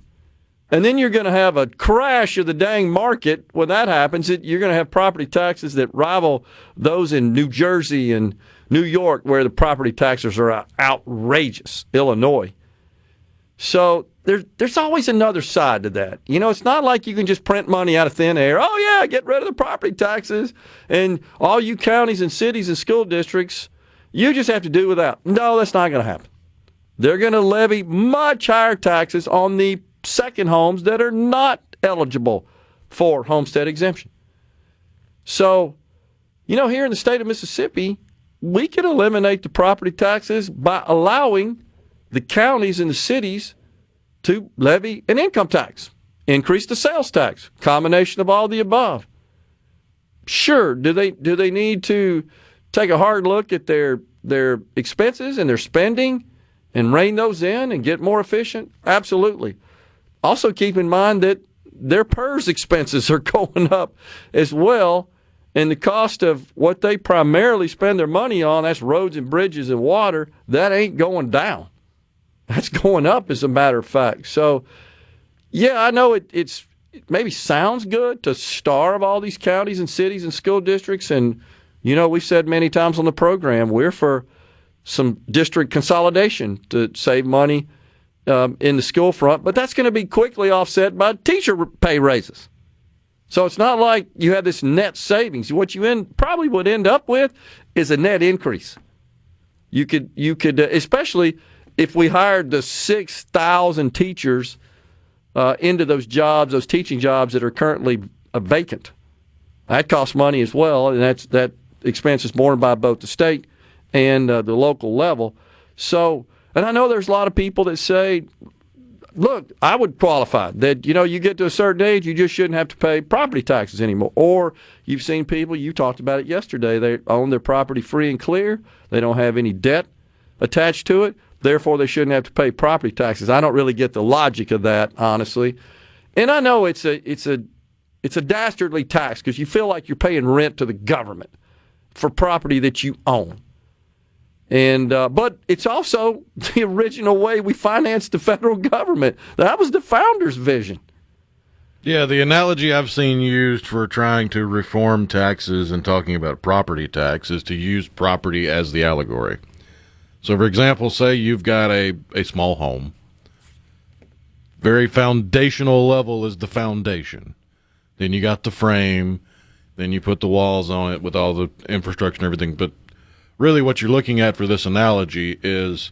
And then you're going to have a crash of the dang market when that happens. You're going to have property taxes that rival those in New Jersey and New York, where the property taxes are outrageous, Illinois. So there's always another side to that. It's not like you can just print money out of thin air. Oh, yeah, get rid of the property taxes. And all you counties and cities and school districts, you just have to do without. No, that's not going to happen. They're going to levy much higher taxes on the second homes that are not eligible for homestead exemption. So, here in the state of Mississippi, we can eliminate the property taxes by allowing the counties and the cities to levy an income tax, increase the sales tax, combination of all the above. Sure, do they need to take a hard look at their expenses and their spending and rein those in and get more efficient? Absolutely. Also keep in mind that their PERS expenses are going up as well, and the cost of what they primarily spend their money on, that's roads and bridges and water, that ain't going down. That's going up, as a matter of fact. So, yeah, I know it maybe sounds good to starve all these counties and cities and school districts, and, we've said many times on the program, we're for some district consolidation to save money in the school front, but that's going to be quickly offset by teacher pay raises. So it's not like you have this net savings. What you probably would end up with is a net increase. You could, especially if we hired the 6,000 teachers into those jobs, those teaching jobs that are currently vacant. That costs money as well, and that expense is borne by both the state and the local level. So. And I know there's a lot of people that say, look, I would qualify that, you get to a certain age, you just shouldn't have to pay property taxes anymore. Or you've seen people, you talked about it yesterday, they own their property free and clear. They don't have any debt attached to it. Therefore, they shouldn't have to pay property taxes. I don't really get the logic of that, honestly. And I know it's a dastardly tax because you feel like you're paying rent to the government for property that you own. And but it's also the original way we financed the federal government. That was the founders' vision. Yeah, the analogy I've seen used for trying to reform taxes and talking about property tax is to use property as the allegory. So, for example, say you've got a small home. Very foundational level is the foundation. then you got the frame, then you put the walls on it with all the infrastructure and everything. But really what you're looking at for this analogy is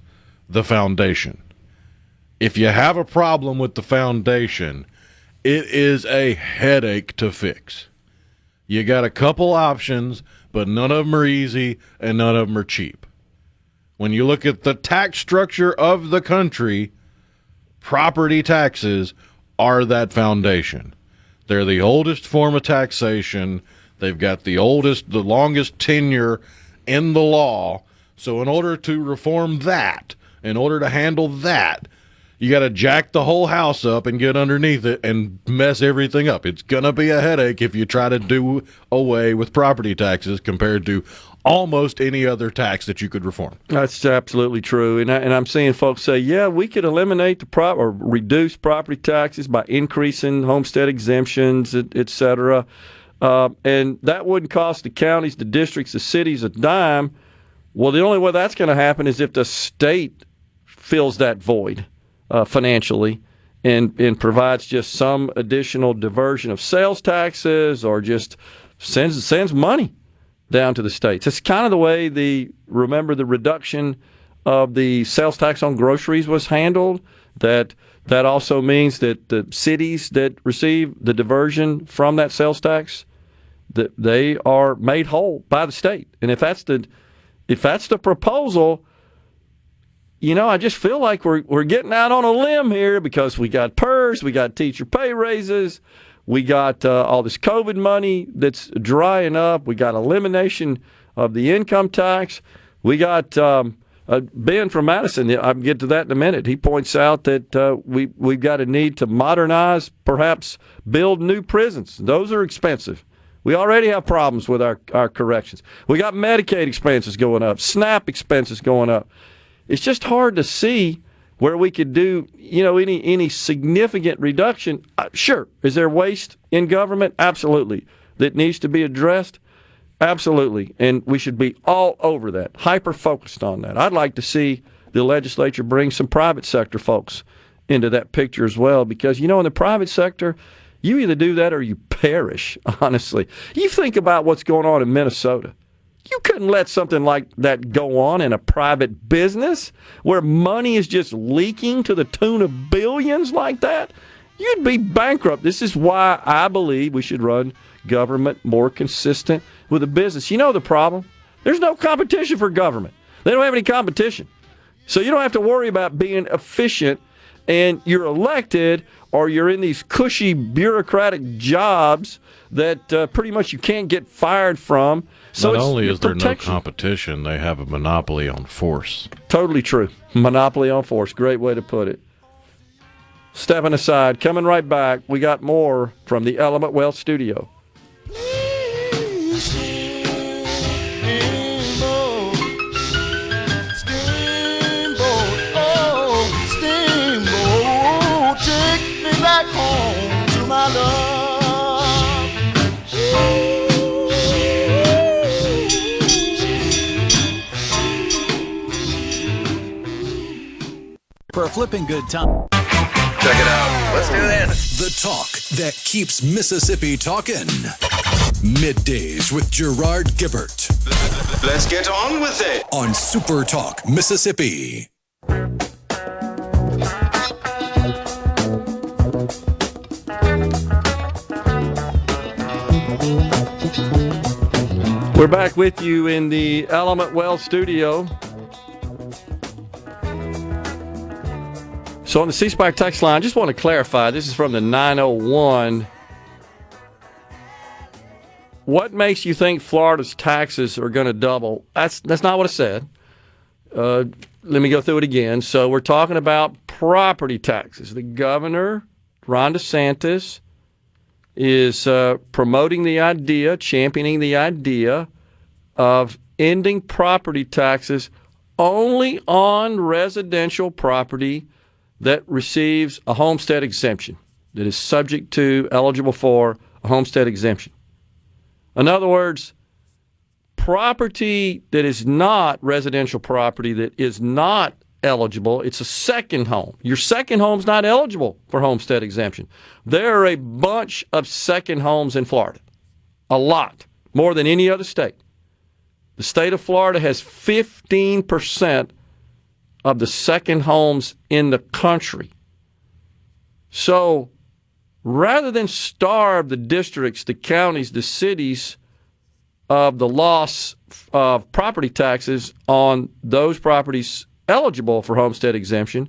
the foundation. If you have a problem with the foundation, it is a headache to fix. You got a couple options, but none of them are easy and none of them are cheap. When you look at the tax structure of the country, property taxes are that foundation. They're the oldest form of taxation. They've got the longest tenure in the law. So in order to reform that, in order to handle that, you got to jack the whole house up and get underneath it and mess everything up. It's going to be a headache if you try to do away with property taxes compared to almost any other tax that you could reform. That's absolutely true. And I'm seeing folks say, yeah, we could eliminate or reduce property taxes by increasing homestead exemptions, et cetera. And that wouldn't cost the counties, the districts, the cities a dime. Well, the only way that's going to happen is if the state fills that void financially and provides just some additional diversion of sales taxes or just sends money down to the states. It's kind of the way remember the reduction of the sales tax on groceries was handled. That also means that the cities that receive the diversion from that sales tax, that they are made whole by the state. And if that's the proposal, I just feel like we're getting out on a limb here because we got PERS, we got teacher pay raises, we got all this COVID money that's drying up, we got elimination of the income tax, we got Ben from Madison. I'll get to that in a minute. He points out that we've got a need to modernize, perhaps build new prisons. Those are expensive. We already have problems with our corrections. We got Medicaid expenses going up, SNAP expenses going up. It's just hard to see where we could do, any significant reduction. Sure. Is there waste in government? Absolutely. That needs to be addressed? Absolutely. And we should be all over that, hyper-focused on that. I'd like to see the legislature bring some private sector folks into that picture as well because, in the private sector, you either do that or you perish, honestly. You think about what's going on in Minnesota. You couldn't let something like that go on in a private business where money is just leaking to the tune of billions like that. You'd be bankrupt. This is why I believe we should run government more consistent with the business. You know the problem? There's no competition for government. They don't have any competition. So you don't have to worry about being efficient, and you're elected or you're in these cushy bureaucratic jobs that pretty much you can't get fired from. So not only is there no competition, they have a monopoly on force. Totally true. Monopoly on force. Great way to put it. Stepping aside, coming right back, we got more from the Element Wealth studio. Back home to my love. For a flipping good time. Check it out. Let's do this. The talk that keeps Mississippi talking. Middays with Gerard Gibert. Let's get on with it. On SuperTalk, Mississippi. We're back with you in the Element Wealth studio. So on the C Spire text line, I just want to clarify, this is from the 901. What makes you think Florida's taxes are going to double? That's not what I said. Let me go through it again. So we're talking about property taxes. The governor, Ron DeSantis, is promoting the idea, championing the idea of ending property taxes only on residential property that receives a homestead exemption, that is eligible for a homestead exemption. In other words, property that is not residential property, that is not eligible. It's a second home. Your second home's not eligible for homestead exemption. There are a bunch of second homes in Florida. A lot. More than any other state. The state of Florida has 15% of the second homes in the country. So rather than starve the districts, the counties, the cities of the loss of property taxes on those properties eligible for homestead exemption,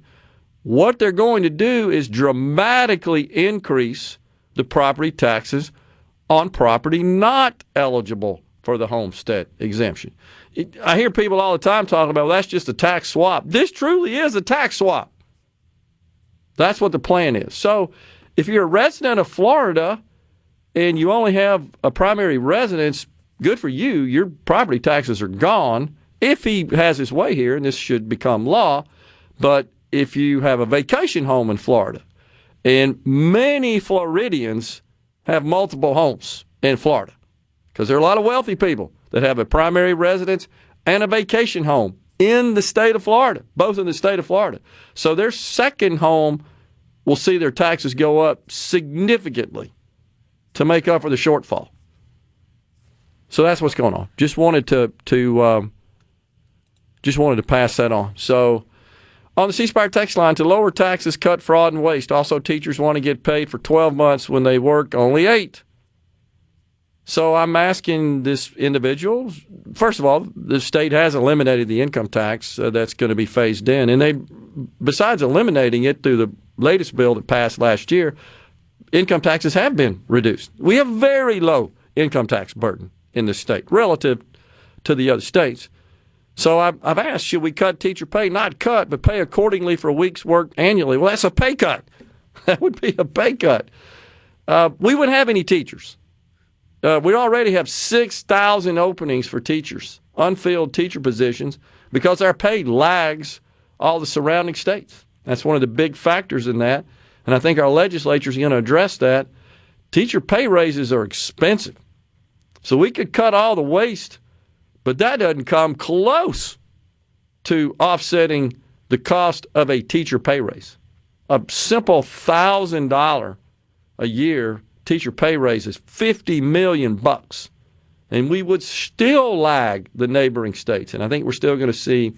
what they're going to do is dramatically increase the property taxes on property not eligible for the homestead exemption. I hear people all the time talking about, well, that's just a tax swap. This truly is a tax swap. That's what the plan is. So if you're a resident of Florida and you only have a primary residence, good for you. Your property taxes are gone if he has his way here, and this should become law. But if you have a vacation home in Florida, and many Floridians have multiple homes in Florida, because there are a lot of wealthy people that have a primary residence and a vacation home in the state of Florida, both in the state of Florida. So their second home will see their taxes go up significantly to make up for the shortfall. So that's what's going on. Just wanted to pass that on. So on the C Spire text line, to lower taxes, cut fraud and waste. Also, teachers want to get paid for 12 months when they work only 8. So I'm asking this individual, first of all, the state has eliminated the income tax that's going to be phased in. And they, besides eliminating it through the latest bill that passed last year, income taxes have been reduced. We have very low income tax burden in this state relative to the other states. So I've asked, should we cut teacher pay? Not cut, but pay accordingly for weeks worked annually. Well, that's a pay cut. That would be a pay cut. We wouldn't have any teachers. We already have 6,000 openings for teachers, unfilled teacher positions, because our pay lags all the surrounding states. That's one of the big factors in that. And I think our legislature is going to address that. Teacher pay raises are expensive. So we could cut all the waste, but that doesn't come close to offsetting the cost of a teacher pay raise. A simple $1,000 a year teacher pay raise is $50 million, and we would still lag the neighboring states. And I think we're still going to see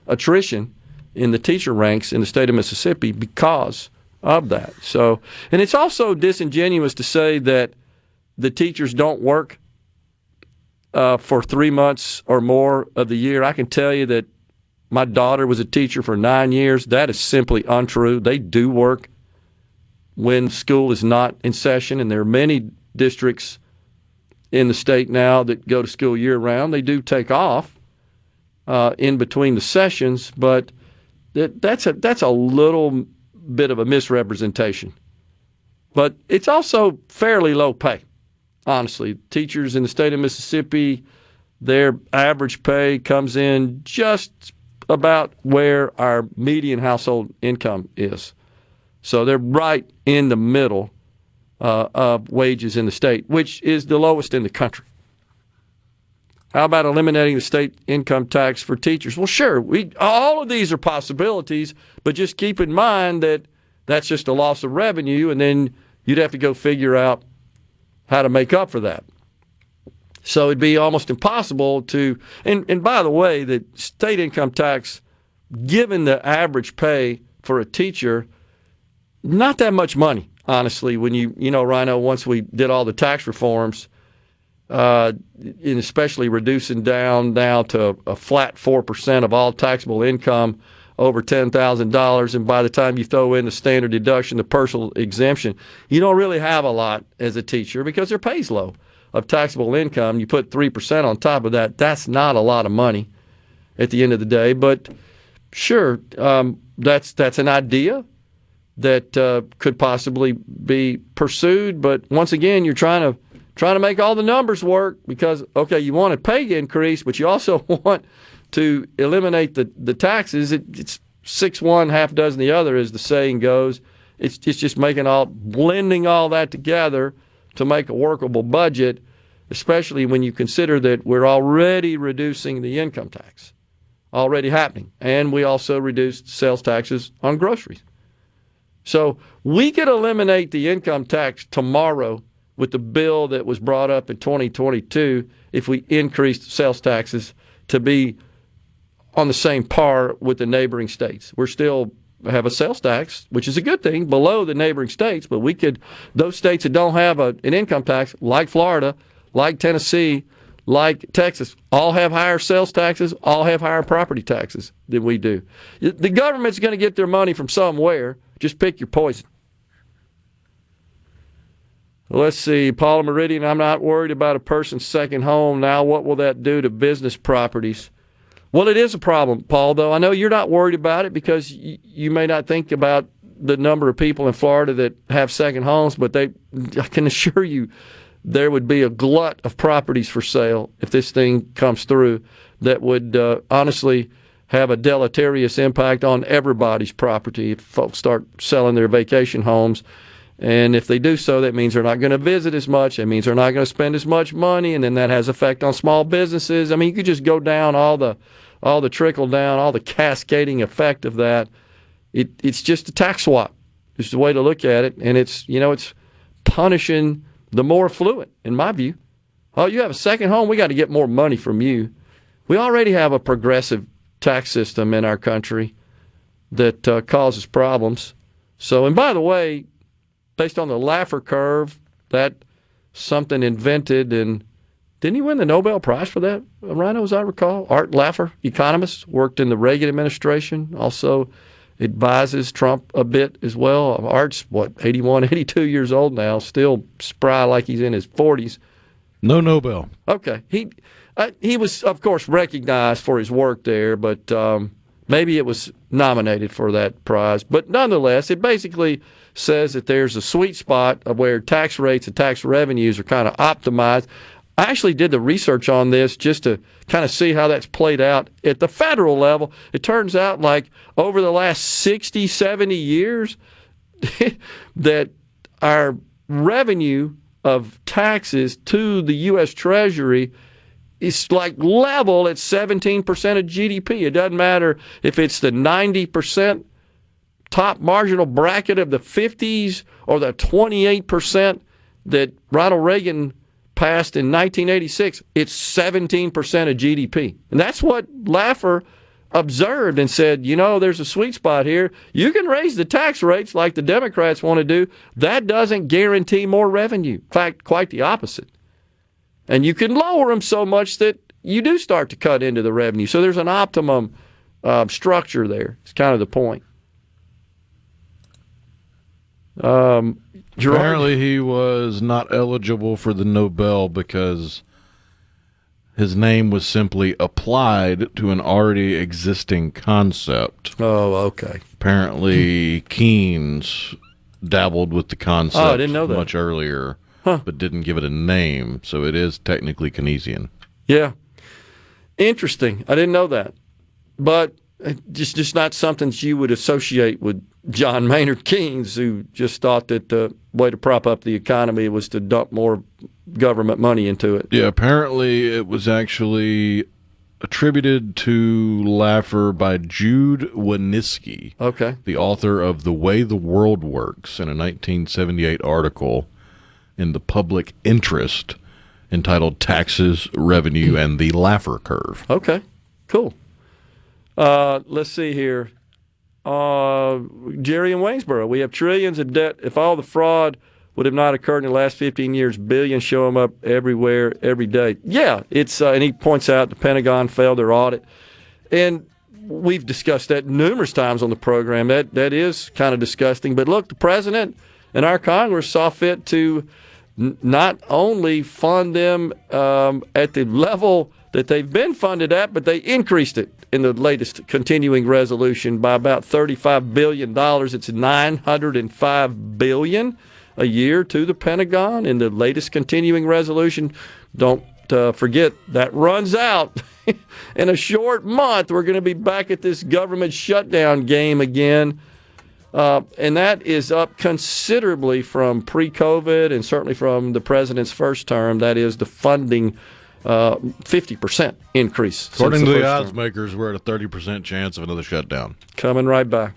attrition in the teacher ranks in the state of Mississippi because of that. So, and it's also disingenuous to say that the teachers don't work for 3 months or more of the year. I can tell you that my daughter was a teacher for 9 years. That is simply untrue. They do work when school is not in session, and there are many districts in the state now that go to school year-round. They do take off in between the sessions, but that's a little bit of a misrepresentation. But it's also fairly low pay, honestly. Teachers in the state of Mississippi, their average pay comes in just about where our median household income is. So they're right in the middle of wages in the state, which is the lowest in the country. How about eliminating the state income tax for teachers? Well, sure. All of these are possibilities, but just keep in mind that that's just a loss of revenue, and then you'd have to go figure out how to make up for that. So it'd be almost impossible to – and by the way, the state income tax, given the average pay for a teacher – not that much money, honestly, when you know, Rhino, once we did all the tax reforms, and especially reducing down now to a flat 4% of all taxable income over $10,000, and by the time you throw in the standard deduction, the personal exemption, you don't really have a lot as a teacher because their pay's low of taxable income. You put 3% on top of that, that's not a lot of money at the end of the day. But sure, that's an idea that could possibly be pursued, but once again, you're trying to make all the numbers work because, okay, you want a pay increase, but you also want to eliminate the taxes. It's 6 one, half dozen the other, as the saying goes. It's just blending all that together to make a workable budget, especially when you consider that we're already reducing the income tax already happening. And we also reduced sales taxes on groceries. So we could eliminate the income tax tomorrow with the bill that was brought up in 2022 if we increased sales taxes to be on the same par with the neighboring states. We're still have a sales tax, which is a good thing, below the neighboring states, but we could, those states that don't have an income tax, like Florida, like Tennessee, like Texas, all have higher sales taxes, all have higher property taxes than we do. The government's going to get their money from somewhere. Just pick your poison. Let's see, Paula Meridian, I'm not worried about a person's second home. Now, what will that do to business properties? Well, it is a problem, Paul, though. I know you're not worried about it because you may not think about the number of people in Florida that have second homes, but I can assure you there would be a glut of properties for sale if this thing comes through that would honestly have a deleterious impact on everybody's property if folks start selling their vacation homes. And if they do so, that means they're not going to visit as much. That means they're not going to spend as much money, and then that has effect on small businesses. I mean, you could just go down all the trickle down, all the cascading effect of that. It's just a tax swap. It's the way to look at it, and it's punishing the more affluent, in my view. Oh, you have a second home, we got to get more money from you. We already have a progressive tax system in our country that causes problems. So, and by the way, based on the Laffer curve, that's something invented, and didn't he win the Nobel Prize for that, Rhino, as I recall? Art Laffer, economist, worked in the Reagan administration, also advises Trump a bit as well. Art's, 81, 82 years old now, still spry like he's in his 40s. No Nobel. Okay. He was, of course, recognized for his work there, but maybe it was nominated for that prize. But nonetheless, it basically says that there's a sweet spot of where tax rates and tax revenues are kind of optimized. I actually did the research on this just to kind of see how that's played out at the federal level. It turns out like over the last 60, 70 years that our revenue of taxes to the U.S. Treasury is like level at 17% of GDP. It doesn't matter if it's the 90% top marginal bracket of the 50s or the 28% that Ronald Reagan passed in 1986. It's 17% of GDP. And that's what Laffer observed and said, there's a sweet spot here. You can raise the tax rates like the Democrats want to do. That doesn't guarantee more revenue. In fact, quite the opposite. And you can lower them so much that you do start to cut into the revenue. So there's an optimum structure there. It's kind of the point. Apparently he was not eligible for the Nobel because his name was simply applied to an already existing concept. Oh, okay. Apparently Keynes dabbled with the concept I didn't know that. much earlier, but didn't give it a name, so it is technically Keynesian. Yeah. Interesting. I didn't know that. But just not something that you would associate with John Maynard Keynes, who just thought that the way to prop up the economy was to dump more government money into it. Yeah, apparently it was actually attributed to Laffer by Jude Wanniski, the author of The Way the World Works, in a 1978 article in the Public Interest entitled Taxes, Revenue, and the Laffer Curve. Okay, cool. Let's see here. Jerry in Waynesboro, we have trillions of debt. If all the fraud would have not occurred in the last 15 years, billions show them up everywhere, every day. Yeah, it's and he points out the Pentagon failed their audit. And we've discussed that numerous times on the program. That is kind of disgusting. But look, the president and our Congress saw fit to not only fund them at the level that they've been funded at, but they increased it in the latest continuing resolution by about $35 billion. It's $905 billion a year to the Pentagon in the latest continuing resolution. Don't forget, that runs out in a short month. We're going to be back at this government shutdown game again. And that is up considerably from pre-COVID and certainly from the president's first term. That is the funding 50% increase. According to the first odds term. makers, we're at a 30% chance of another shutdown. Coming right back.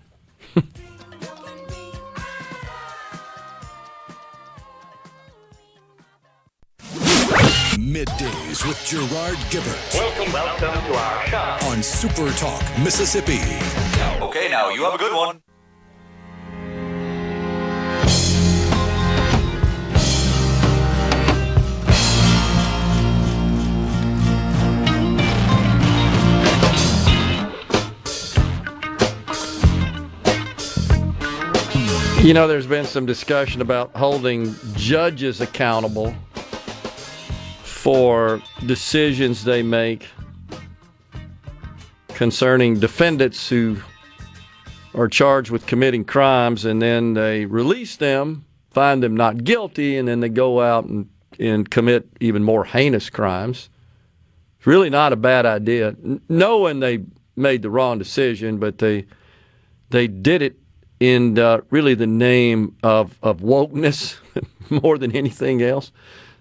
Middays with Gerard Gibert. Welcome to our shop. On SuperTalk, Mississippi. Okay, now you have a good one. You know, there's been some discussion about holding judges accountable for decisions they make concerning defendants who are charged with committing crimes, and then they release them, find them not guilty, and then they go out and commit even more heinous crimes. It's really not a bad idea, knowing they made the wrong decision, but they did it in really the name of wokeness more than anything else.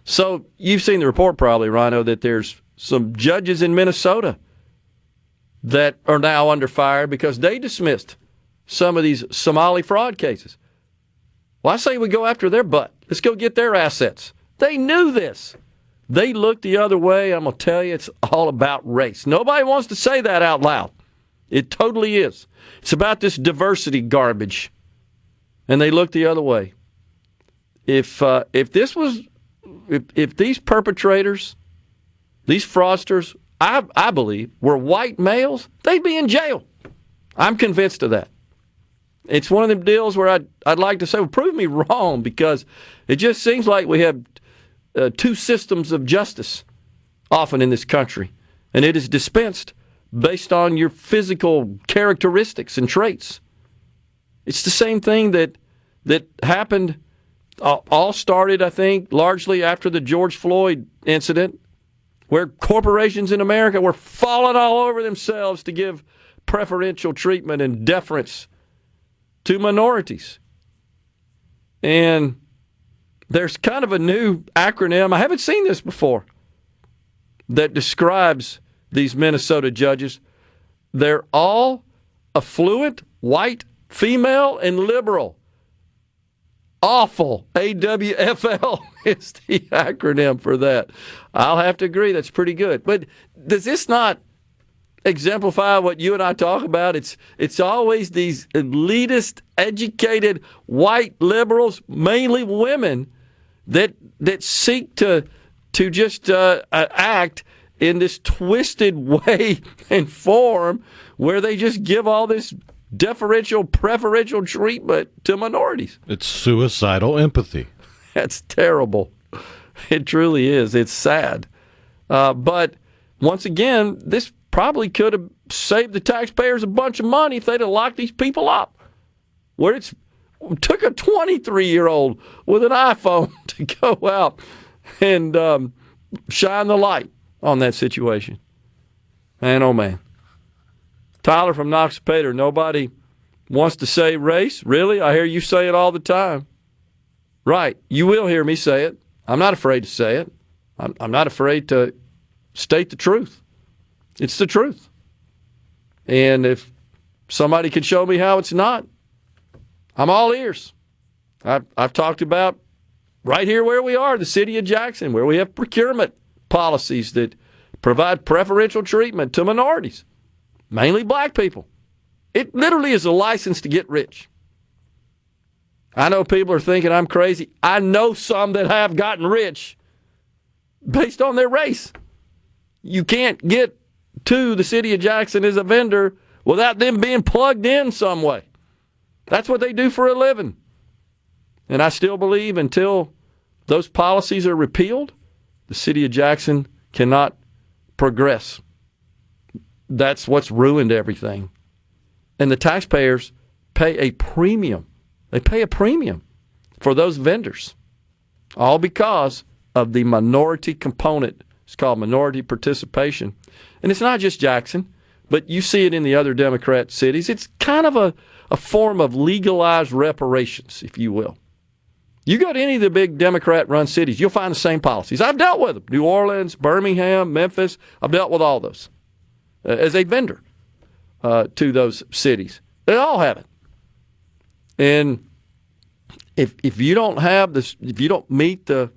So you've seen the report probably, Rhino, that there's some judges in Minnesota that are now under fire because they dismissed some of these Somali fraud cases. Well, I say we go after their butt. Let's go get their assets. They knew this. They looked the other way. I'm going to tell you, it's all about race. Nobody wants to say that out loud. It totally is. It's about this diversity garbage. And they look the other way. If these perpetrators, these fraudsters, I believe, were white males, they'd be in jail. I'm convinced of that. It's one of them deals where I'd like to say, well, prove me wrong, because it just seems like we have two systems of justice often in this country, and it is dispensed based on your physical characteristics and traits. It's the same thing that happened, all started, I think, largely after the George Floyd incident, where corporations in America were falling all over themselves to give preferential treatment and deference to minorities. And there's kind of a new acronym, I haven't seen this before, that describes these Minnesota judges. They're all affluent, white, female, and liberal. Awful. AWFL is the acronym for that. I'll have to agree, that's pretty good. But does this not exemplify what you and I talk about? It's always these elitist, educated, white liberals, mainly women, that seek to just act in this twisted way and form where they just give all this deferential, preferential treatment to minorities. It's suicidal empathy. That's terrible. It truly is. It's sad. But once again, this probably could have saved the taxpayers a bunch of money if they'd have locked these people up. Where it took a 23-year-old with an iPhone to go out and shine the light on that situation. Man, oh man. Tyler from Noxapater, nobody wants to say race? Really? I hear you say it all the time. Right. You will hear me say it. I'm not afraid to say it. I'm not afraid to state the truth. It's the truth. And if somebody can show me how it's not, I'm all ears. I've talked about right here where we are, the city of Jackson, where we have procurement policies that provide preferential treatment to minorities, mainly black people. It literally is a license to get rich. I know people are thinking I'm crazy. I know some that have gotten rich based on their race. You can't get to the city of Jackson as a vendor without them being plugged in some way. That's what they do for a living. And I still believe until those policies are repealed, the city of Jackson cannot progress. That's what's ruined everything. And the taxpayers pay a premium. They pay a premium for those vendors, all because of the minority component. It's called minority participation. And it's not just Jackson, but you see it in the other Democrat cities. It's kind of a form of legalized reparations, if you will. You go to any of the big Democrat-run cities, you'll find the same policies. I've dealt with them. New Orleans, Birmingham, Memphis. I've dealt with all those as a vendor to those cities. They all have it. And if you don't have this, if you don't meet the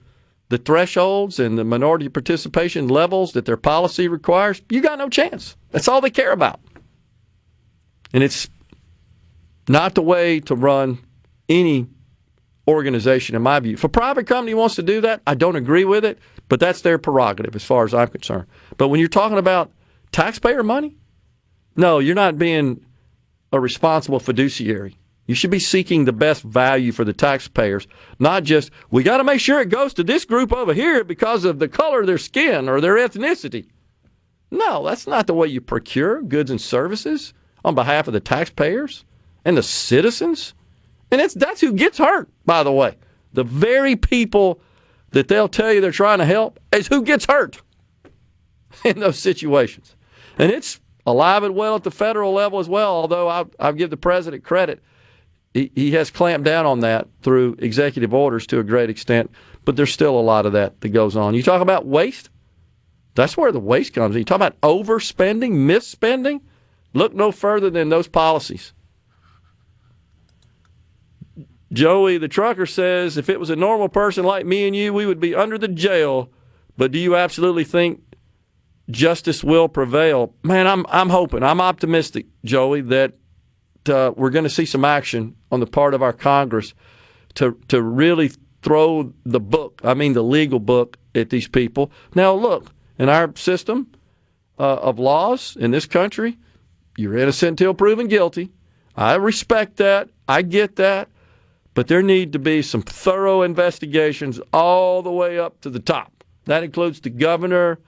thresholds and the minority participation levels that their policy requires, you got no chance. That's all they care about. And it's not the way to run any organization, in my view. If a private company wants to do that, I don't agree with it, but that's their prerogative as far as I'm concerned. But when you're talking about taxpayer money, no, you're not being a responsible fiduciary. You should be seeking the best value for the taxpayers, not just, we got to make sure it goes to this group over here because of the color of their skin or their ethnicity. No, that's not the way you procure goods and services on behalf of the taxpayers and the citizens. And that's who gets hurt, by the way. The very people that they'll tell you they're trying to help is who gets hurt in those situations. And it's alive and well at the federal level as well, although I'll give the president credit. He has clamped down on that through executive orders to a great extent, but there's still a lot of that goes on. You talk about waste, that's where the waste comes in. You talk about overspending, misspending, look no further than those policies. Joey, the trucker, says, if it was a normal person like me and you, we would be under the jail, but do you absolutely think justice will prevail? Man, I'm hoping, I'm optimistic, Joey, that we're going to see some action on the part of our Congress to really throw the legal book at these people. Now, look, in our system of laws in this country, you're innocent until proven guilty. I respect that. I get that. But there need to be some thorough investigations all the way up to the top. That includes the governor,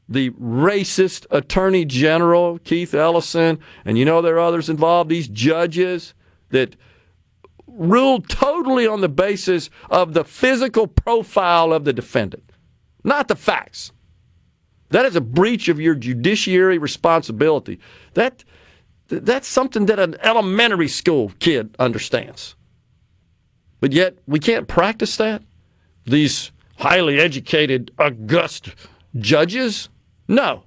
the racist attorney general, Keith Ellison, and there are others involved, these judges that ruled totally on the basis of the physical profile of the defendant, not the facts. That is a breach of your judiciary responsibility. That's something that an elementary school kid understands. But yet we can't practice that? These highly educated, august judges? No.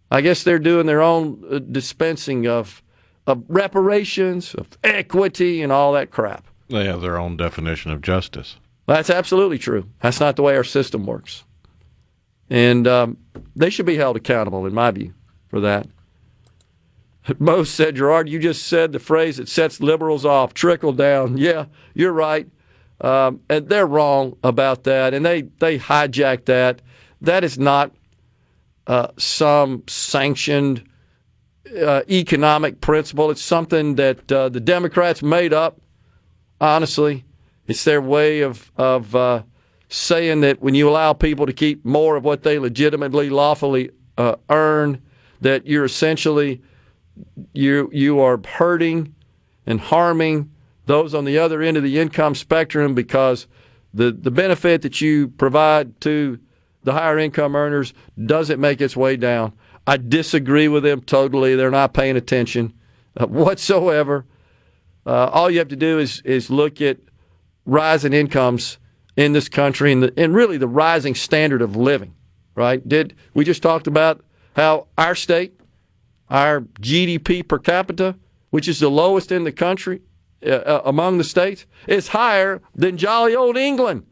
I guess they're doing their own dispensing of reparations, of equity, and all that crap. They have their own definition of justice. That's absolutely true. That's not the way our system works. And they should be held accountable, in my view, for that. Mo said, Gerard, you just said the phrase that sets liberals off, trickle down. Yeah, you're right. And they're wrong about that. And they hijacked that. That is not some sanctioned economic principle. It's something that the Democrats made up, honestly. It's their way of saying that when you allow people to keep more of what they legitimately, lawfully earn, that you're essentially you are hurting and harming those on the other end of the income spectrum because the benefit that you provide to the higher income earners doesn't make its way down. I disagree with them totally. They're not paying attention whatsoever. All you have to do is look at rising incomes in this country and really the rising standard of living, right? We just talked about how our state, our GDP per capita, which is the lowest in the country among the states, is higher than jolly old England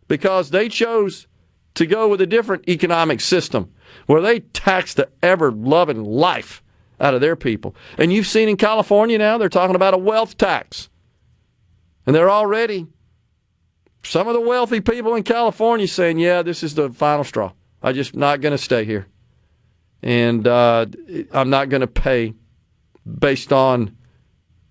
because they chose to go with a different economic system where they tax the ever-loving life out of their people. And you've seen in California now, they're talking about a wealth tax. And they're already, some of the wealthy people in California saying, yeah, this is the final straw. I'm just not going to stay here. And I'm not going to pay based on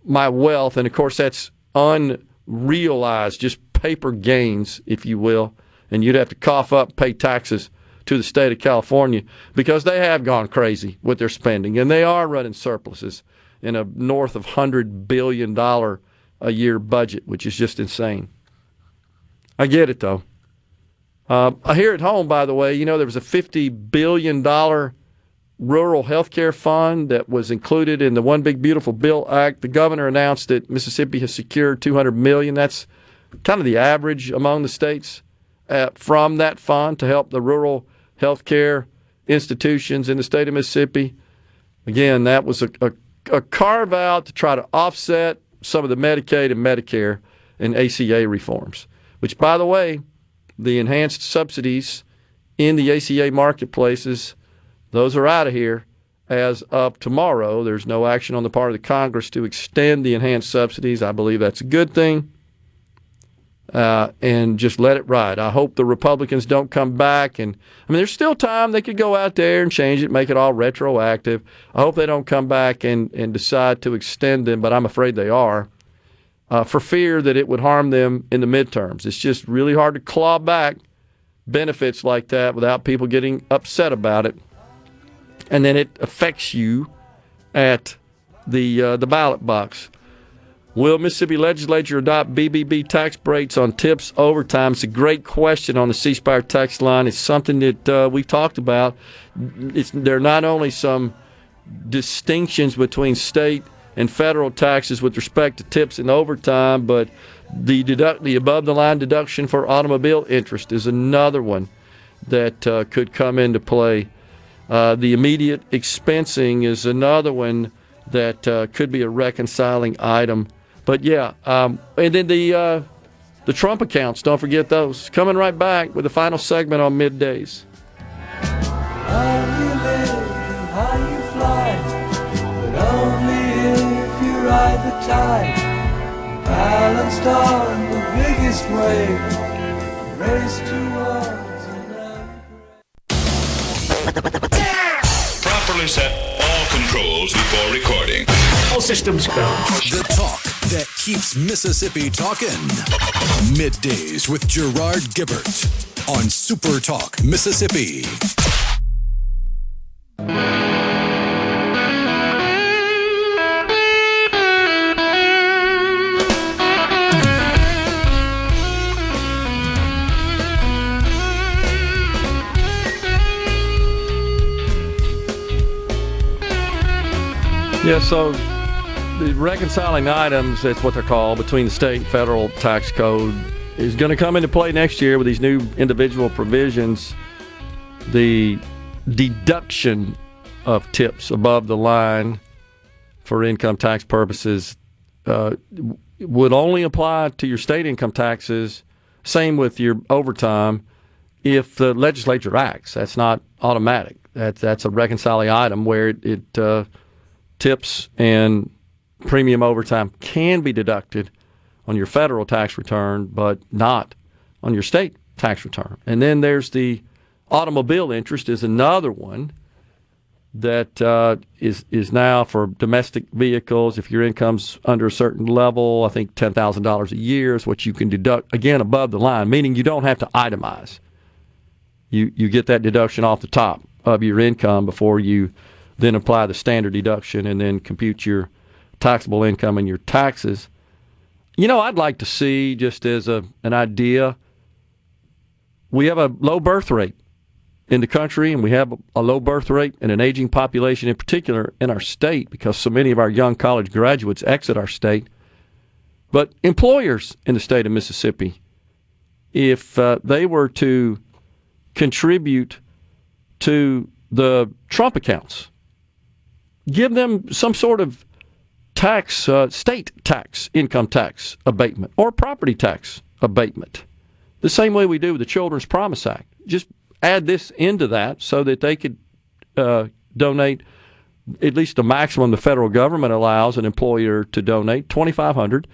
my wealth. And, of course, that's unrealized, just paper gains, if you will. And you'd have to cough up, pay taxes to the state of California because they have gone crazy with their spending. And they are running surpluses in a north of $100 billion a year budget, which is just insane. I get it, though. Here at home, by the way, there was a $50 billion rural health care fund that was included in the One Big Beautiful Bill Act. The governor announced that Mississippi has secured $200 million. That's kind of the average among the states from that fund to help the rural health care institutions in the state of Mississippi. Again, that was a carve-out to try to offset some of the Medicaid and Medicare and ACA reforms, which, by the way, the enhanced subsidies in the ACA marketplaces, those are out of here as of tomorrow. There's no action on the part of the Congress to extend the enhanced subsidies. I believe that's a good thing. And just let it ride. I hope the Republicans don't come back. And I mean, there's still time. They could go out there and change it, make it all retroactive. I hope they don't come back and decide to extend them, but I'm afraid they are, for fear that it would harm them in the midterms. It's just really hard to claw back benefits like that without people getting upset about it. And then it affects you at the ballot box. Will Mississippi legislature adopt BBB tax breaks on tips overtime? It's a great question on the C Spire text line. It's something that we've talked about. There are not only some distinctions between state and federal taxes with respect to tips and overtime, but the above-the-line deduction for automobile interest is another one that could come into play. The immediate expensing is another one that could be a reconciling item. But yeah, and then the Trump accounts, don't forget those. Coming right back with the final segment on Middays. How you live and how you fly, but only if you ride the tide. Balanced on the biggest wave, race towards Properly set all controls before recording. All systems go. The talk that keeps Mississippi talking. Middays with Gerard Gibert on SuperTalk Mississippi. Yeah, so the reconciling items, that's what they're called, between the state and federal tax code is going to come into play next year with these new individual provisions. The deduction of tips above the line for income tax purposes would only apply to your state income taxes. Same with your overtime if the legislature acts. That's not automatic. That's a reconciling item where it tips and premium overtime can be deducted on your federal tax return, but not on your state tax return. And then there's the automobile interest is another one that is now for domestic vehicles. If your income's under a certain level, I think $10,000 a year is what you can deduct, again, above the line, meaning you don't have to itemize. You get that deduction off the top of your income before you then apply the standard deduction and then compute your taxable income and your taxes. You know, I'd like to see, just as an idea, we have a low birth rate in the country, and we have a low birth rate and an aging population in particular in our state because so many of our young college graduates exit our state. But employers in the state of Mississippi, if they were to contribute to the Trump accounts, give them some sort of tax, state tax, income tax abatement, or property tax abatement, the same way we do with the Children's Promise Act. Just add this into that so that they could donate at least the maximum the federal government allows an employer to donate, $2,500,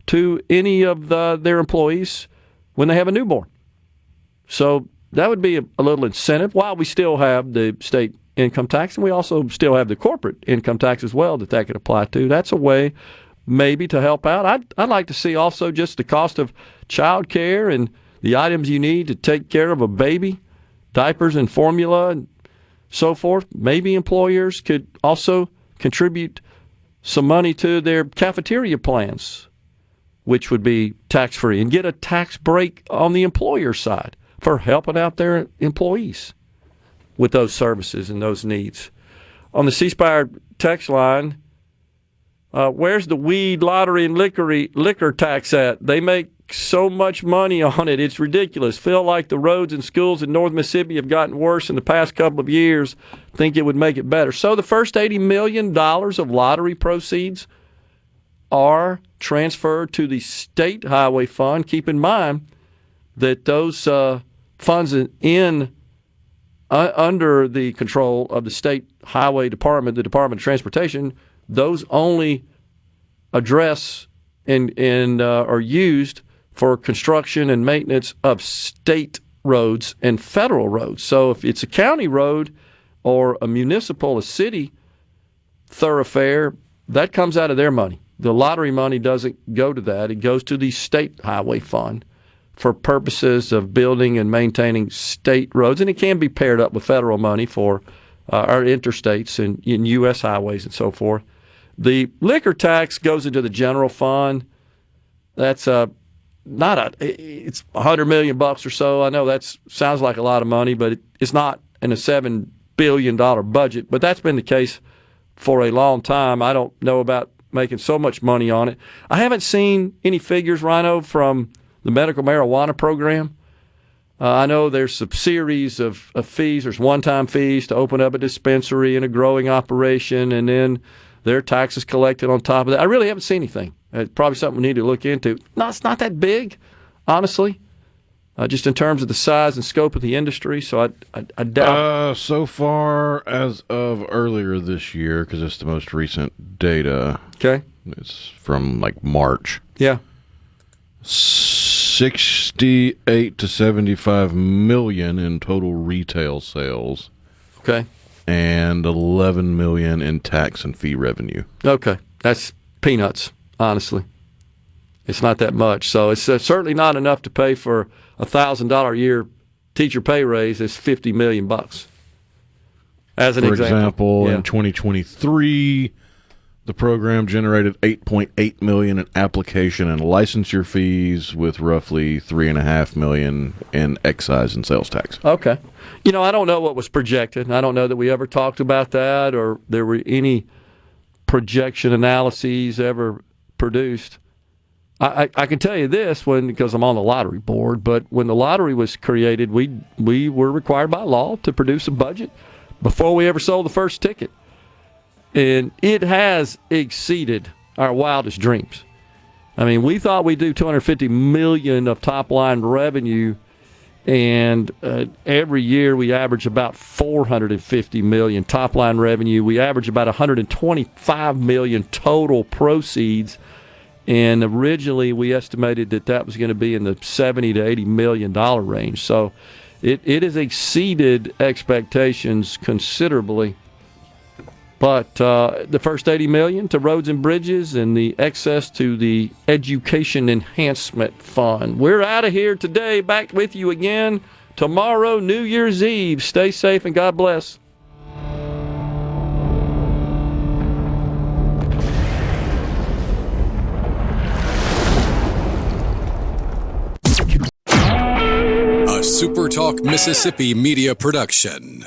to any of their employees when they have a newborn. So that would be a little incentive, while we still have the state income tax, and we also still have the corporate income tax as well that could apply to. That's a way maybe to help out. I'd like to see also just the cost of child care and the items you need to take care of a baby, diapers and formula and so forth. Maybe employers could also contribute some money to their cafeteria plans, which would be tax-free, and get a tax break on the employer side for helping out their employees with those services and those needs. On the C Spire text line, where's the weed, lottery, and liquor tax at? They make so much money on it. It's ridiculous. Feel like the roads and schools in North Mississippi have gotten worse in the past couple of years. Think it would make it better. So the first $80 million of lottery proceeds are transferred to the state highway fund. Keep in mind that those funds under the control of the state highway department, the Department of Transportation, those only address and are used for construction and maintenance of state roads and federal roads. So if it's a county road or a municipal, a city thoroughfare, that comes out of their money. The lottery money doesn't go to that. It goes to the state highway fund for purposes of building and maintaining state roads, and it can be paired up with federal money for our interstates and in U.S. highways and so forth. The liquor tax goes into the general fund. That's it's $100 million or so. I know that sounds like a lot of money, but it's not in a $7 billion budget. But that's been the case for a long time. I don't know about making so much money on it. I haven't seen any figures, Rhino, from the medical marijuana program. I know there's a series of fees. There's one-time fees to open up a dispensary and a growing operation, and then there are taxes collected on top of that. I really haven't seen anything. It's probably something we need to look into. No, it's not that big, honestly, just in terms of the size and scope of the industry. So I doubt. So far as of earlier this year, because it's the most recent data. Okay. It's from like March. Yeah. 68 to 75 million in total retail sales. Okay. And 11 million in tax and fee revenue. Okay. That's peanuts, honestly. It's not that much. So it's certainly not enough to pay for a $1,000 a year teacher pay raise. It's $50 million. As an example. For example, in 2023, the program generated $8.8 million in application and licensure fees, with roughly $3.5 million in excise and sales tax. Okay. I don't know what was projected. I don't know that we ever talked about that or there were any projection analyses ever produced. I can tell you this because I'm on the lottery board, but when the lottery was created, we were required by law to produce a budget before we ever sold the first ticket. And it has exceeded our wildest dreams. I mean, we thought we'd do $250 million of top-line revenue, and every year we average about $450 million top-line revenue. We average about $125 million total proceeds, and originally we estimated that was going to be in the $70 to $80 million range. So it has exceeded expectations considerably. But the first $80 million to roads and bridges and the excess to the Education Enhancement Fund. We're out of here today. Back with you again tomorrow, New Year's Eve. Stay safe and God bless. A SuperTalk Mississippi media production.